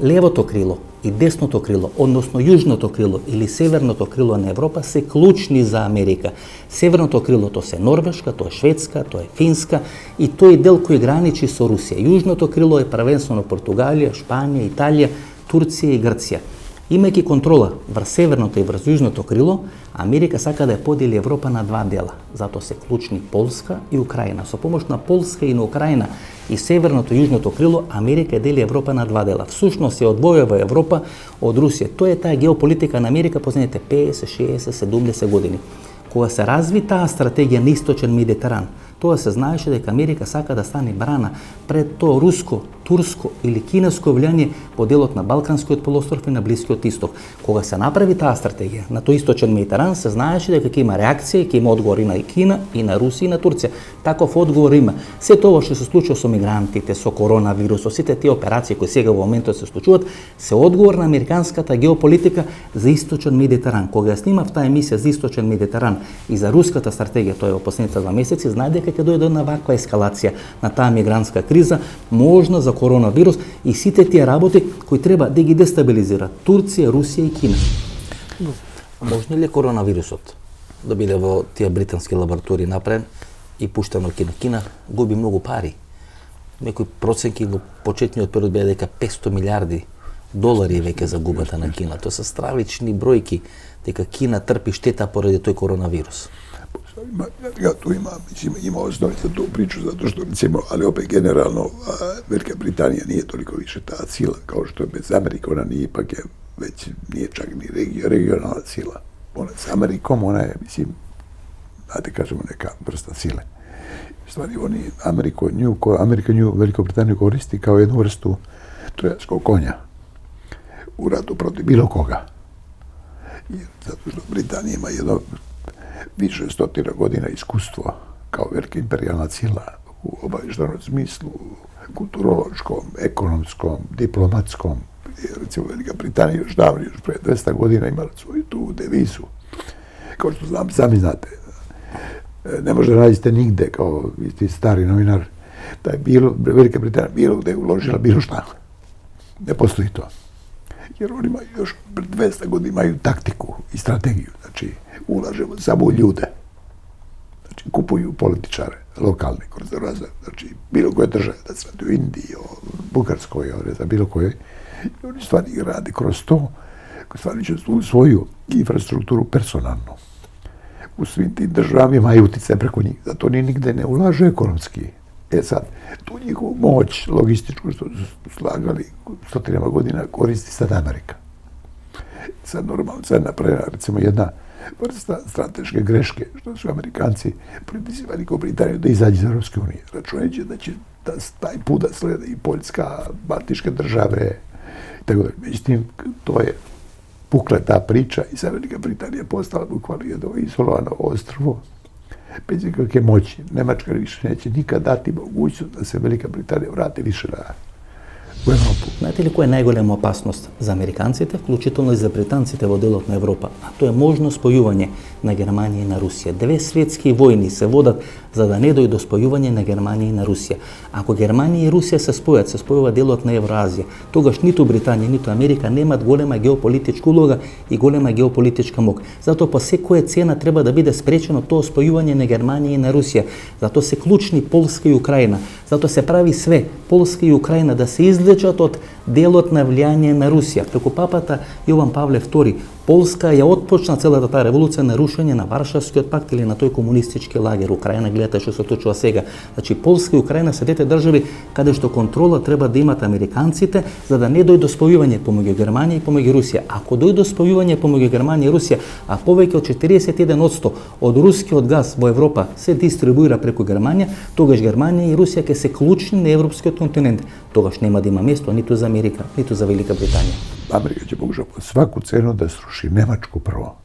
Левото крило и десното крило, односно јужното крило или северното крило на Европа се клучни за Америка. Северното крило тоа се Норвешка, тоа е Шведска, тоа е Финска и тој дел кој граничи со Русија. Јужното крило е првенствено Португалија, Шпанија, Италија, Турција и Грција. Имајќи контрола врз северното и врз јужното крило, Америка сака да ја подели Европа на два дела. Затоа се клучни Полска и Украина. Со помош на Полска и на Украина и северното и јужното крило, Америка дели Европа на два дела. Всушност се одвојува Европа од Русија. Тоа е таа геополитика на Америка последните 50, 60, 70 години. Кога се разви таа стратегија на источен Медитеран, тоа се знаеше дека Америка сака да стане брана пред тоа руско, турско или кинеско влијание во делот на Балканскиот полуостров и на Блискиот исток. Кога се направи таа стратегија на тој источен Медитеран, се знаеше дека ќе има реакција и ќе има одговор и на Кина, и на Русија, и на Турција. Таков одговор има. Се тоа што се случува со мигрантите, со коронавирусот, сите тие операции кои сега во моментот се случуваат, се одговор на американската геополитика за источен Медитеран. Кога ја снимав таа емисија за источен Медитеран и за руската стратегија, тоа е во последните 2 месеци, знае дека ќе дојде на ваква ескалација на таа мигрантска криза, можна за коронавирус и сите тие работи кои треба да ги дестабилизира Турција, Русија и Кина. Можна ли коронавирусот да биде во тие британски лаборатории направен и пуштен во Кина? Кина губи многу пари. Некои проценки во почетниот период беа дека 500 милиарди долари веќе загубата на Кина. Тоа се стравични бројки дека Кина трпи штета поради тој коронавирус. Tu ima osnovi za tu priču, zato što, recimo, ali opet generalno, Velika Britanija nije toliko više ta sila kao što je bez Amerike, ona nije ipak već nije čak ni regionalna sila. Ona s Amerikom, ona je, mislim, znate, kažemo, neka vrsta sile. U stvari, oni Amerika nju Veliku Britaniju koristi kao jednu vrstu trojanskog konja u ratu protiv bilo koga. Jer zato što Britanija ima jedno više stotina godina iskustvo kao velika imperijalna sila u obavještajnom smislu, kulturološkom, ekonomskom, diplomatskom. Recimo, Velika Britanija još davno, još pre 200 godina imala svoju tu devizu. Kao što sami znate, ne može da nađete nigde, kao vi stari novinar, da je Velika Britanija bilo gde je uložila bilo šta. Ne postoji to. Jer oni imaju još pred 200 godina imaju taktiku i strategiju. Znači, ulažemo samo u ljude. Znači, kupuju političare, lokalne, znači, bilo koje države, da se radi u Indiji, o Bugarskoj, o bilo kojoj. I oni stvari rade kroz to, stvari će u svoju infrastrukturu personalnu. U svim tim državama imaju utjecaj preko njih, zato oni nigde ne ulažu ekonomski. Sad, tu njihovu moć logističku što su slagali stotinama godina koristi sad Amerika. Sad normalno, sad napravljena recimo jedna vrsta strateške greške, što su Amerikanci pritisili Veliku Britaniju da izađe iz Europske unije, računajući da će taj put da slede i Poljska, Baltičke države, tako da. Međutim, to je pukla ta priča i sad Velika Britanija postala bukvalno jedno izolovano ostrvo bez ikakve moći. Nemačka više neće nikad dati mogućnost da se Velika Britanija vrati više u Evropu. Знаете ли која е најголема опасност за американците, вклучително и за британците во делот на Европа? А тоа е можно спојување на Германија и на Русија. Две светски војни се водат за да не дојде до спојување на Германија и на Русија. Ако Германија и Русија се спојува делот на Евроазија, тогаш ниту Британија, ниту Америка немат голема геополитичка улога и голема геополитичка мок. Затоа по секоја цена треба да биде спречено тоа спојување на Германија и на Русија. Затоа се клучни Полска и Украина. Затоа се прави све Полска и Украина да се излечат од делот на влијание на Русија. Преку папата Јован Павле II, Полска ја отпочна целата таа револуција на рушење на Варшавскиот пакт или на тој комунистички лагер. Украина, гледате што се случува сега. Значи, Полска и Украина се двете држави каде што контрола треба да имат американците за да не дојде до спојување помеѓу Германија и помеѓу Русија. Ако дојде до спојување помеѓу Германија и Русија, а повеќе од 41% од рускиот газ во Европа се дистрибуира преку Германија, тогаш Германија и Русија ќе се клучни на европскиот континент. Тогаш нема да има место ниту за Америка, ниту за Велика Британија. Amerika će pokušati po svaku cenu da sruši Nemačku prvo.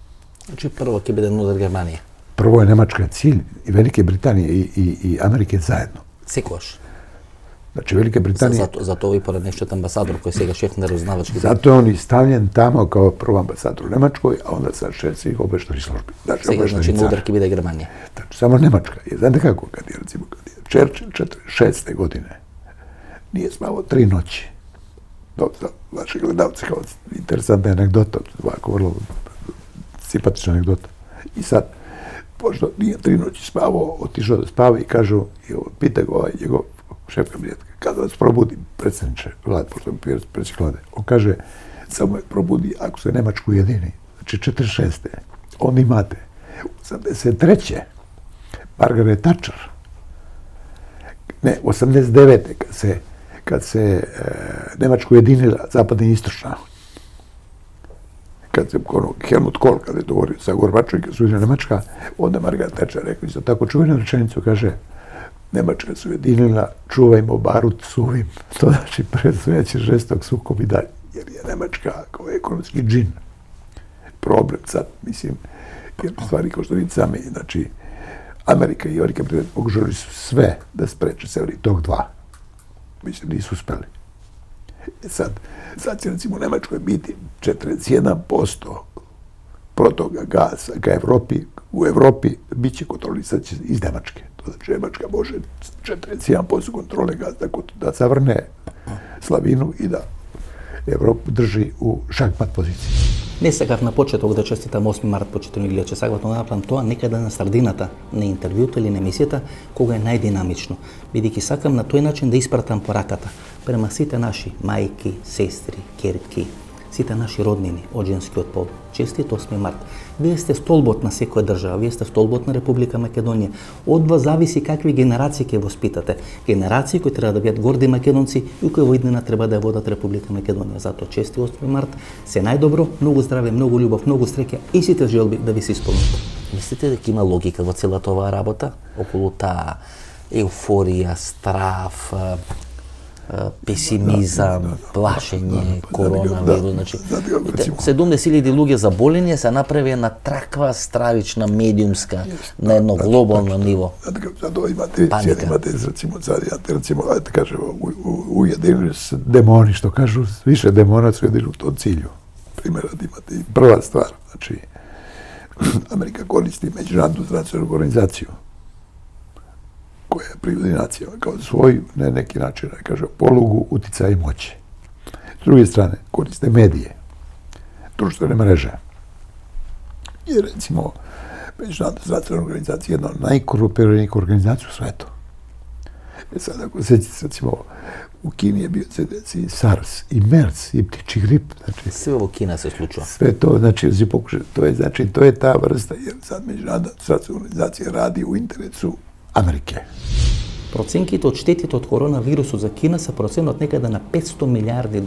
Значи прво ќе биде удар Германија. Prvo je Nemačka cilj i Velike Britanije i Amerike zajedno. Секогаш. Znači, Velika Britanija... Затоа и поред нешто амбасадор кој сега шеф на разузнавачки. Zato je on i stavljen tamo kao prvo ambasador u Nemačkoj, a onda sad šef svih obavještajnih službi. Значи на удар ќе биде Германија. Znači, samo Nemačka. Znate kako, kad je Churchill 46. godine nije spavao 3 noći. Za vaše gledalce, kao interesantna anegdota, ovako vrlo simpatična anegdota. I sad, pošto nije 3 noći spavao, otišao da spava i kažu, pita ga njegov šef kabinetka, kada vas probudi predsjedniče vlade, pošto je predsjednik vlade, on kaže, samo je probudi ako se Nemačku ujedini, znači 46. Onda imate 83. Margaret Thatcher, ne, 89. kad se Nemačka ujedinila zapadna i istočna. Kad se Helmut Kohl, kada je dogovorio sa Gorbačovim, kad se ujedinila Nemačka, onda Margaret Thatcher rekao isto tako čuvenu rečenicu, kaže, Nemačka se ujedinila, čuvajmo barut suvim. To znači predstojeći žestok sukob i dalje. Jer je Nemačka kao ekonomski džin. Problem sad, mislim, jer stvari kao što vidite sami, znači, Amerika i Velika Britanija pokušali su sve da spreče se tog dva. Mislim, nisu uspeli. Sad će recimo u Nemačkoj biti 41% protoka gaza ka Evropi, u Evropi bit će kontrolisat iz Nemačke. To znači Nemačka može 41% kontrole gaza da zavrne slavinu i da Evropu drži u šahmat poziciji. Не сакав на почеток да честитам 8 март, почитувани гледачи. Сакав да направам тоа некаде на средината на интервјуто или на емисијата, кога е најдинамично. Бидејќи сакам на тој начин да испратам пораката према сите наши мајки, сестри, ќерки, сите наши роднини од женскиот пол. Честит 8 март. Вие сте столбот на секоја држава, вие сте столбот на Република Македонија. Од вас зависи какви генерации ќе воспитате. Генерации кои треба да бидат горди македонци и кои во иднина треба да ја водат Република Македонија. Затоа чести 8 март, се најдобро, многу здраве, многу љубов, многу среќа и сите желби да ви се исполнат. Мислите дека има логика во целата оваа работа? Околу таа еуфорија, страф, песимизам, плашење, коронавирус, значи 70.000 луѓе заболени се направи на таква стравична медиумска на едно глобално ниво. Затоа имате recimo ајде да кажем уединени се демони, што кажу, више демона се уединени тоа циљу. Примерот имате и прва ствар, значи Америка користи меѓународну здравствена организација која е приводи нацијама као свој, на неки начин, да кажем, полугу утиcaј и моќи. С друге стране, користе медије, друштвene мрежа. И recimo, меѓународна здравствена организација е една од најкорумпираних организација у свету. Sad, ako sećate, recimo, u Kini je bio CDC, SARS i MERS i ptiči grip. Znači, sve ovo Kina se slučilo. Sve to, znači, to je ta vrsta, jer sad Međunarodna zdravstvena organizacija radi u interesu Америка. Проценките од штетите од коронавирусот за Кина се проценат некаде на $500 милиарди.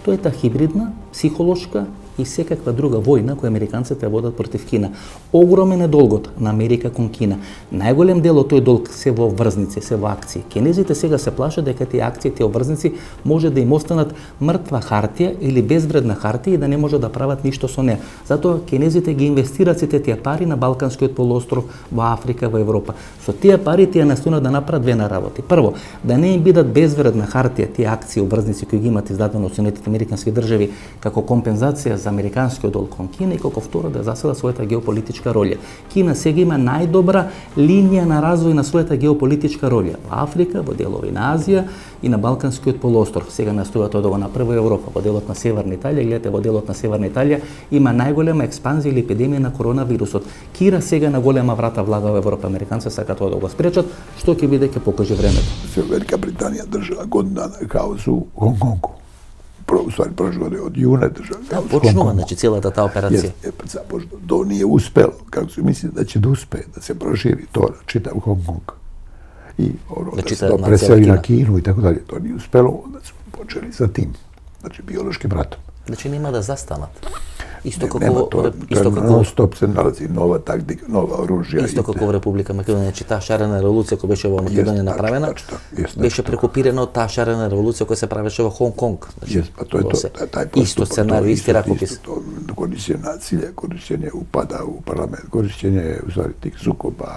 Тоа е та хибридна, психолошка и секаква друга војна која американците водат против Кина. Огромен е долгот на Америка кон Кина. Најголем дел од тој долг се во врзници, се во акции. Кинезите сега се плашат дека тие акции, тие врзници може да им останат мртва хартија или безвредна хартија и да не може да прават ништо со неа. Затоа кинезите ги инвестираат сите тие пари на Балканскиот полуостров, во Африка, во Европа. Со тие пари тие настојат да направат две работи. Прво, да не им бидат безвредна хартија тие акции, врзници кои ги имат издадено од Соединетите американски држави како компензација за американскиот долг кон Кина и како второ да заседа својата геополитичка роља. Кина сега има најдобра линија на развој на својата геополитичка роља во Африка, во делови на Азија и на Балканскиот полуостров. Сега настојува тоа да го направи во Европа, во делот на Северна Италија. Гледате, во делот на Северна Италија има најголема експанзија или епидемија на коронавирусот. Кира сега на голема врата влага во Европа. Американци сакаат тоа да го спречат, што ќе биде ќе покаже времето. Велика Британија држала година на хаос у Хонг-Конгу. Prošle godine od juna država. Da, počnula, znači cijela ta operacija. To nije uspelo, kako su mislili da će da uspe, da se proširi to na čitav Hong Kong. I da se to preseli na Kinu i tako dalje. To nije uspelo, onda su počeli sa tim, znači biološkim ratom. Znači nima da zastanat. Isto kako non stop se nalazi nova taktika, nova oružja. Isto kako во Република Македонија, значи таа шарена револуција која беше во Македонија направена, беше прекопирана од таа шарена револуција која се правеше во Хонг Конг. Значи, исто сценарио, исти ракопис. Korišćenje nasilja, korišćenje upada u parlament, korišćenje u stvari tih sukoba,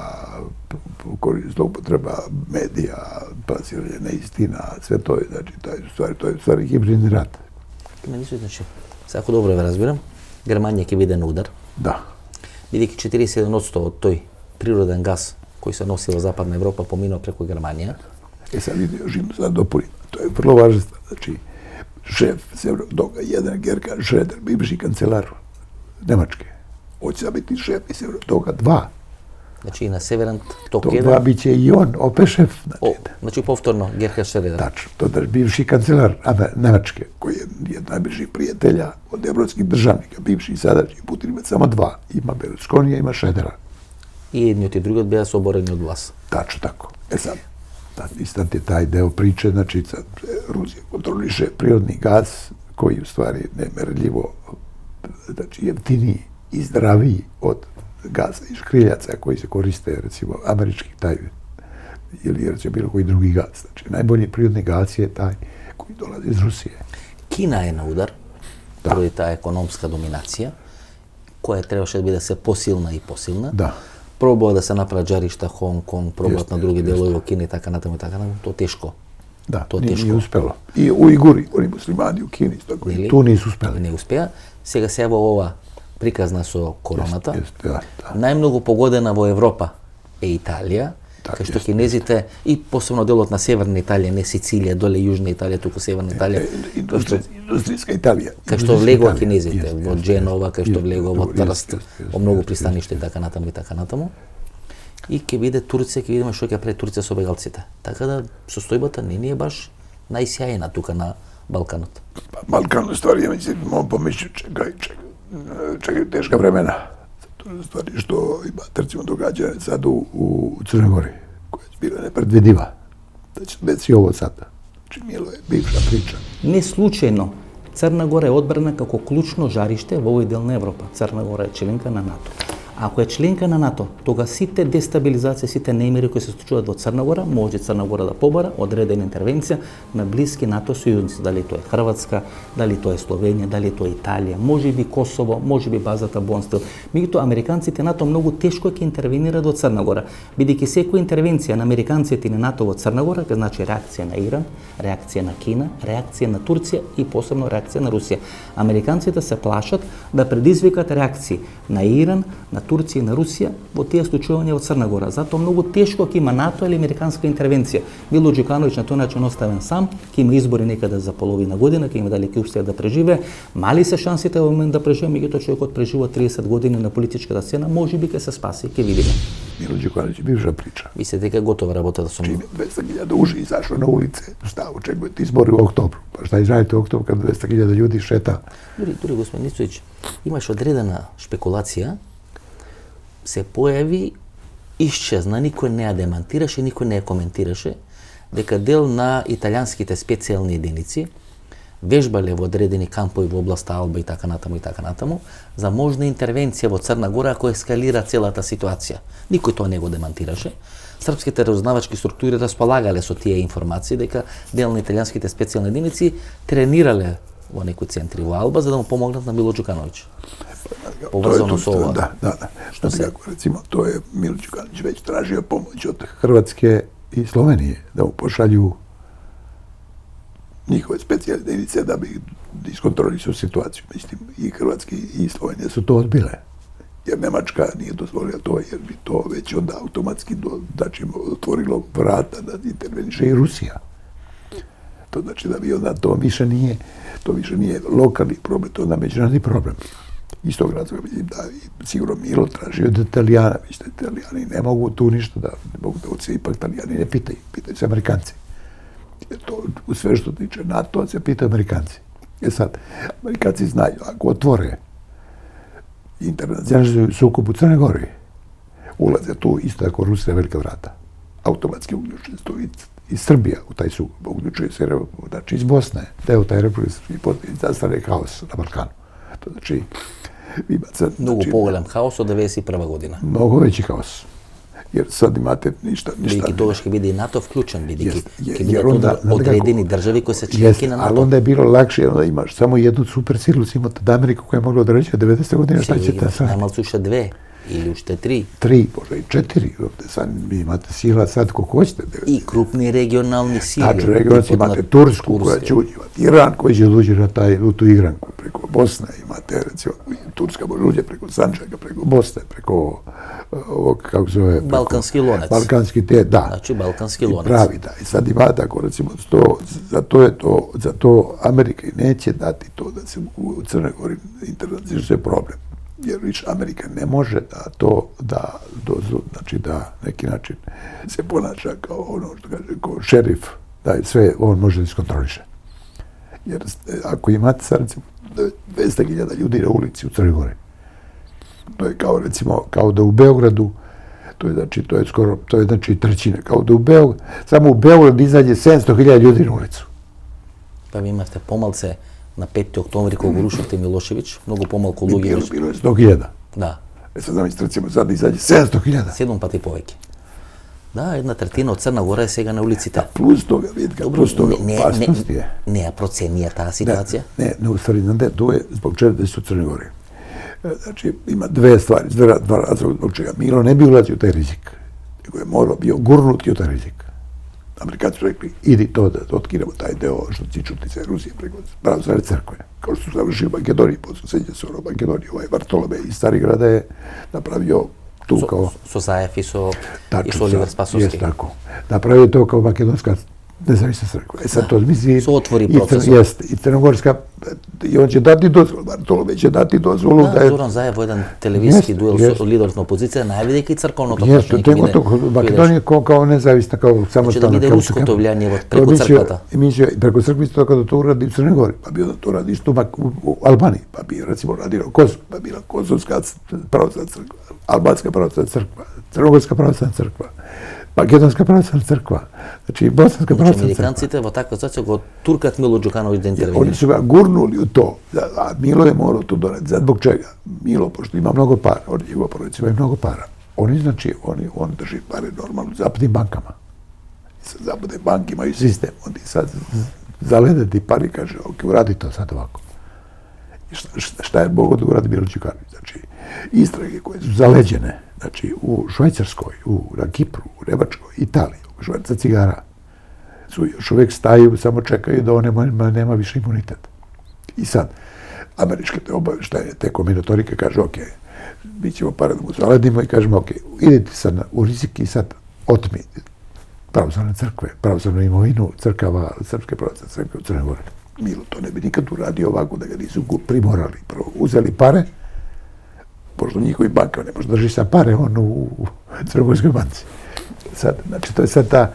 zloupotreba medija, plasiranje neistina, sve to je, znači, to je u stvari hibridni rat. Значи, ако добро ве разбирам, Германија ќе биде на удар. Да. Бидејќи 41% од тој природен газ кој се носи во Западна Европа поминува преку Германија. Sad vidi, još jednu stvar dopunim. To je vrlo važna stvar. Znači, šef toga, jedan Gerhard Schröder, bivši kancelar Nemačke, hoće da biti šef i toga dva. Значи и на Северен ток 1. Това biće i on, opet šef. Значи повторно Герхард Шредер. Tačno, to je bivši kancelar Nemačke, koji je jedan od najbližih prijatelja od evropskih državnika, bivši i sadašnji. Putin ima samo dva, ima Berlusconija, ima Šredera. I jedniот и другиот беа соборени од власт. Tačno tako. Sad, istant je taj deo priče, znači Rusija kontroliše prirodni gaz koji u stvari nemerljivo, znači jeftiniji i zdraviji od gaza i škriljaca koji se koriste, recimo, američki taj ili recimo bilo koji drugi gaz. Znači, najbolji prirodni gaz je taj koji dolazi iz Rusije. Кина е на удар, поради таа економска доминација, која требаше да биде се посилна и посилна. Да. Пробува да се направат жаришта Хонг Конг, пробуваат на други делови во Кина и така натаму, тоа тешко. Да, nije uspelo. I Ujguri, oni muslimani u Kini, tu nisu uspeli. Не успеа. Сега се во ова приказна со короната. Најмногу погодена во Европа е Италија, кај што кинезите и посебно делот на Северна Италија, не Сицилија, доле Јужна Италија, туку Северна Италија. Индустријска Италија. Кај што влегува кинезите, во Дженова, кај што влегува во Трст, во многу пристаништа и така натаму и така натаму. И ќе биде Турција, ќе видиме што ќе прави Турција со бегалците. Така да состојбата не е баш најсјајна тука на Балканот. Balkan u stvari, ja mislim, pomislio, čekaj teška vremena. To je stvari što imate, recimo, događanje sad u Crnoj Gori, koja je bila nepredvidiva. Da će desi ovo sada. Znači, Milo je bivša priča. Не случајно, Црна Гора е одбрана како клучно жариште во овој дел на Европа. Црна Гора е членка на НАТО. Ако е членка на НАТО, тога сите дестабилизации, сите немири кои се случуваат во Црна Гора, може Црна Гора да побара одредена интервенција на блиски НАТО сојузници, дали тоа е Хрватска, дали тоа е Словенија, дали тоа е Италија, можеби Косово, можеби базата Бонстил. Меѓутоа американците НАТО многу тешко ќе интервенираат во Црна Гора, бидејќи секоја интервенција на американците и на НАТО во Црна Гора ќе значи реакција на Иран, реакција на Кина, реакција на Турција и посебно реакција на Русија. Американците се плашат да предизвикат реакции на Иран, на Турција и на Русија во тие случувања во Црна Гора. Затоа многу тешко ќе има НАТО или американска интервенција. Мило Џукановиќ на тој начин оставен сам, ќе има избори некаде за половина година, ќе има дали ќе успее да преживее. Мали се шансите во момент да преживее, меѓутоа човекот преживува 30 години на политичката сцена, можеби ќе се спаси, ќе видиме. Мило Џукановиќ бивша прича. Мислите дека готова работата со него? 200.000 ужи изашо на улице, šta očekujete izbori u oktobru? Pa šta izradite u oktobru kad 200.000 ljudi šeta? Дури господин Ницоvić, имаш одредена шпекулација, се појави, исчезна, никој не ја демантираше, никој не ја коментираше, дека дел на италијанските специјални единици вежбале во одредени кампови во областа Алба и така натаму, за можна интервенција во Црна Гора ако ескалира целата ситуација. Никој тоа не го демантираше. Српските разузнавачки структури располагале со тие информации дека дел на италијанските специјални единици тренирале во некои центри во Алба за да му помогнат на Мило Џукановиќ. Поврзано со ова. Da. Što se kako recimo, to je Milo Đukanović već tražio pomoć od Hrvatske i Slovenije da mu pošalju njihove specijalne jedinice da bi iskontrolisao situaciju. Mislim, i Hrvatske i Slovenije su to odbile. Jer Nemačka nije dozvolila to, jer bi to već onda automatski otvorilo vrata da interveniše i Rusija. To znači da bi onda to više nije lokalni problem, to je onda međunarodni problem. Iz tog razloga mislim da sigurno Milo tražio od Italijana, mislim da Italijani ne mogu tu ništa da, ne mogu da se ipak Italijani ne pitaju se Amerikanci. Jer to u sve što tiče NATO se pitaju Amerikanci. Sad, Amerikanci znaju, ako otvore internacionalni sukob u Crnoj Gori, ulaze tu isto tako Rusija velika vrata. Automatski uključuje se tu i Srbija u taj sukob, uključuje se znači iz Bosne, deo taj republike i zastane haos na Balkanu. To znači, Mnogo poголем хаос од 91 година. Mnogo veći haos. Jer sad imate ništa. Бидејќи тогаш ќе биде и НАТО вклучен, бидејќи ќе бидат одредени држави кои се членки на НАТО. Ali onda je bilo lakše, onda imaš samo jednu super silu, si imate od Ameriku koja je mogla da reći 90 godina šta će ta sad. Najmalce уште 2 или уште 3. 3, možda i 4. Sad vi imate sila sad koliko hoćete. I krupni regionalni sili. Tačno, regionalni imate Tursku koja će ući, imate Iran koji će uđi u tu igranku preko Bosne, imate recimo Turska može uđe preko Sandžaka, preko Bosne, preko ovog, kako se zove, Balkanski lonac. Balkanski da. Znači Balkanski lonac. Pravi, da. I sad ima tako, recimo, za to Amerika i neće dati to da se u Crnoj Gori internacionalizuje problem. Jer više Amerika ne može znači da neki način se ponaša kao ono što kaže, kao šerif, da sve on može da iskontroliše. Jer ako imate sad recimo 200.000 ljudi na ulici u Crnoj Gori, to je kao recimo, kao da u Beogradu, to je znači trećina, kao da u Beogradu, samo u Beogradu izađe 700.000 ljudi na ulicu. Pa vi imate pomalce na 5. октомври кога го рушевте Милошевиќ, многу помалку луѓе. Bilo je 100.000. Да. Sad znam, recimo, sad izađe 700.000. 7 пати повеќе. Да, една третина од Црна Гора е сега на улиците. Plus toga, vidite, plus toga opasnost je. Не ја проценија таа ситуација? Ne, u stvari, to je zbog čega da su u Crnoj Gori. Znači, ima dve stvari, dva razloga zbog čega Milo ne bi ulazio u taj rizik, nego je morao bio gurnuti u taj rizik. Amerikanci su rekli, idi to da otkinemo taj deo što tiče uticaja Rusije preko pravoslavne crkve. Kao što su završili u Makedoniji, posljednje su u Makedoniji, Bartolome iz Starigrada je napravio tu kao... So Zajev i so Oliver Spasovski. Jest tako. Napravio to kao makedonska nezavisna crkva. Sad to misli... So otvori proces. Jeste, i crnogorska, i on će dati dozvolu, Bartolome će dati dozvolu da je... Зоран Заев во еден телевизиски дуел со лидер на опозиција, најавиде и црковното прашање. Јесте, тоа Македонија како независна, како самостална. Да биде руското влијание преку црквата. Преку црквата тоа да тоа уради у Црнoj Гори, па би да тоа ради исто у Албанија, па би рецимо радило Косово, па била Косовска православна црква, Албанска православна црква, Црногорска православна црква. Македонска православна црква. Значи, Bosanska Значи, православна црква. американците во таква ситуација го туркат Мило Ѓукановиќ да интервенира. Oni su ga gurnuli u to, a Milo je morao to doneti. Zbog čega? Milo, pošto ima mnogo para, on i njegova porodica imaju mnogo para. On drži pare normalno u zapadnim bankama. I sad zapadne banke imaju sistem. On ti sad zalede ti pare i kaže, ok, uradi to sad ovako. I šta je Bog da uradi Milo Đukanović? Znači, istrage koje su zaleđene, znači u Švajcarskoj, na Kipru, u Nemačkoj, Italiji, u šverca cigara, su još uvijek staju, samo čekaju da on nema više imunitet. I sad, američke te obavještaje, te kombinatorike kaže, ok, mi ćemo pare da mu zaledimo i kažemo, ok, idete sad u rizik i sad otmi pravoslavne crkve, pravoslavnu imovinu crkava, Srpske pravoslavne crkve u Crnoj Gori. Milo to ne bi nikad uradio ovako da ga nisu primorali. Prvo uzeli pare, pošto njihovi banka ne može drži sa pare, on u Crnogorskoj banci. Sad, znači, to je sad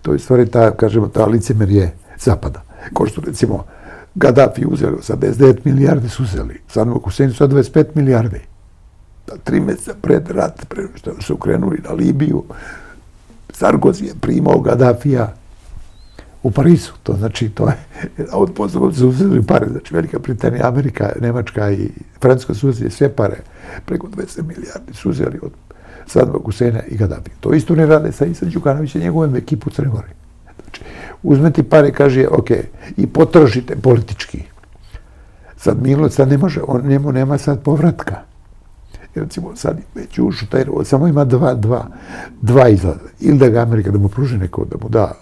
to je stvari kažemo, ta licemerje Zapada. Ko što, recimo, Gaddafi uzeli 89 milijardi su uzeli, Saddam Hussein 125 milijardi. 3 mjeseca pred rat, pre što su krenuli na Libiju, Sarkozy je primao Gaddafija u Parizu. To znači, to je, a od posla su uzeli pare, znači Velika Britanija, Amerika, Nemačka i Francuska su uzeli sve pare, preko 200 milijardi su uzeli od Saddama Huseina i Gaddafija. To isto ne rade sa Đukanovićem i njegovom ekipu u Crnoj Gori. Znači, uzmeti pare, kaže, ok, i potrošite politički. Sad Milo sad ne može, njemu nema sad povratka. Jer recimo sad već ušao taj, samo ima dva izlaza. Ili da ga Amerika, da mu pruži neko, da mu da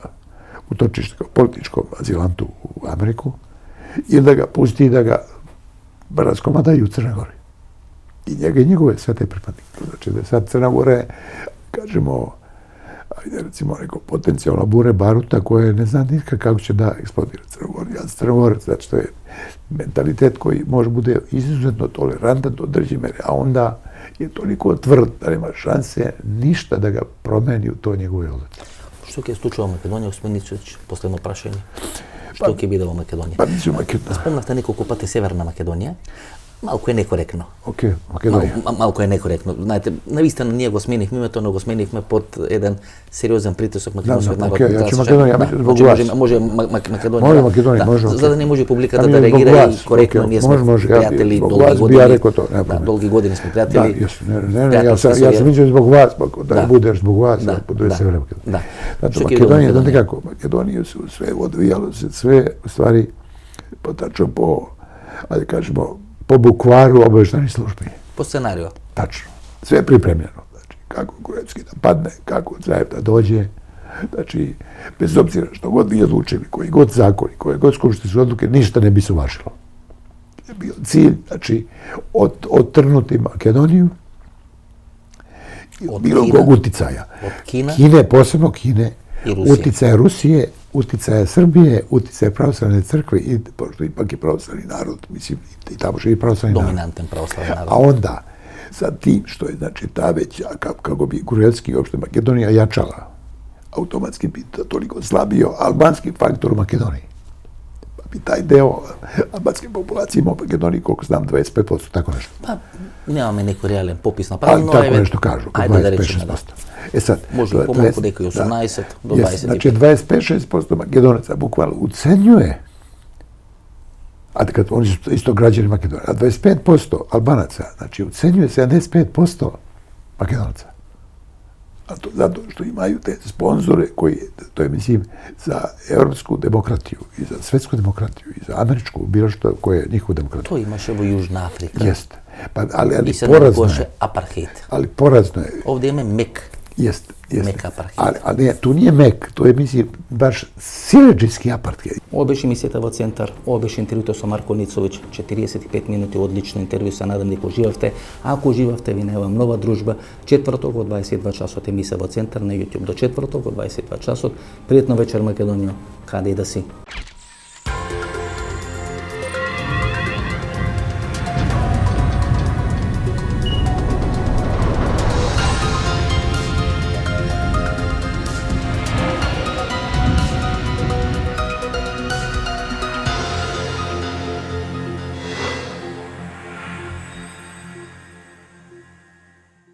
utočište kao političkom azilantu u Ameriku, ili da ga pusti i da ga raskomadaju u Crnoj Gori. I njega i njegove sve te pripadnike. Znači da sad Crna Gora je, kažemo, ajde recimo neko potencijalno bure baruta koje ne zna nikak kako će da eksplodira Crna Gora. Ja Crna Gora, znači to je mentalitet koji može bude izuzetno tolerantan do određene mere, a onda je toliko tvrd da nema šanse ništa da ga promeni u to njegove odluci. Што ќе случува во Македонија, господин Ницовиќ, последно прашање? Што ќе биде во Македонија? Па мислам Македонија. Спомнавте неколку пати Северна Македонија. Малку е некоректно. Океј, Македонија. Малку е некоректно. Знаете, навистина ние го сменивме името, но го сменивме под еден сериозен притисок македонскиот народ. Океј, ја Македонија, због вас. Може Македонија. Може Македонија, може. За да не може публиката да реагира и коректно, ние сме пријатели долги години. Долги години сме пријатели. Ја сам мислам због вас, да буде због вас, да буде Северна Македонија. Значи Македонија, знаете како, Македонија се све одвијало се све ствари потачно по, ајде кажемо, po bukvaru obavještajnih službi. Po scenariju. Tačno. Sve je pripremljeno. Znači, kako Gruevski da padne, kako Zajev da dođe. Znači, bez obzira što god vi odlučili, koji god zakoni, koje god skupštinske odluke, ništa ne bi se uvažilo. Je bio cilj, znači, odtrnuti Makedoniju od bilo kog uticaja. Od Kine? Kine, posebno Kine. I Rusije. Uticaja Rusije, uticaja Srbije, uticaja pravoslavne crkve, i pošto ipak je pravoslavni narod, mislim, i tamo živi pravoslavni narod. Dominantan pravoslavni narod. A onda, sa tim što je, znači, ta već, kako bi Gruevski i uopšte Makedonija jačala, automatski bi toliko slabio albanski faktor u Makedoniji. Pa bi taj deo albanske populacije imao u Makedoniji, koliko znam, 25%, tako nešto. Pa, nemame neko realen popis napravljeno. Ali tako nešto kažu, oko 25-6%. E sad, može i pomalo neki 18 do 25. Znači 25-6% Makedonaca bukvalno ucenjuje, a kad oni su isto građani Makedonije, a 25% Albanaca, znači ucenjuje 75% Makedonaca. A to zato što imaju te sponzore koji, to je mislim, za evropsku demokratiju i za svetsku demokratiju i za američku, bilo što koje je njihova demokratija. To imaš evo Južna Afrika. Jeste. Ali I sad porazno je. je. Apartheid. Ali porazno je. Ovdje ima mek. Jeste. Mek apartheid. Ali ne, tu nije mek, to je, mislim, baš siledžijski apartheid. Ovo беше емисијата во Центар, ovo беше интервјуто со Марко Ницовиќ, 45 минути одлично интервју, се надам дека уживавте. Ако уживавте, ви најавам нова дружба, четврток во 22 часот емисија во Центар на YouTube. До четврток во 22 часот. Пријатно вечер Македонија, каде и да си.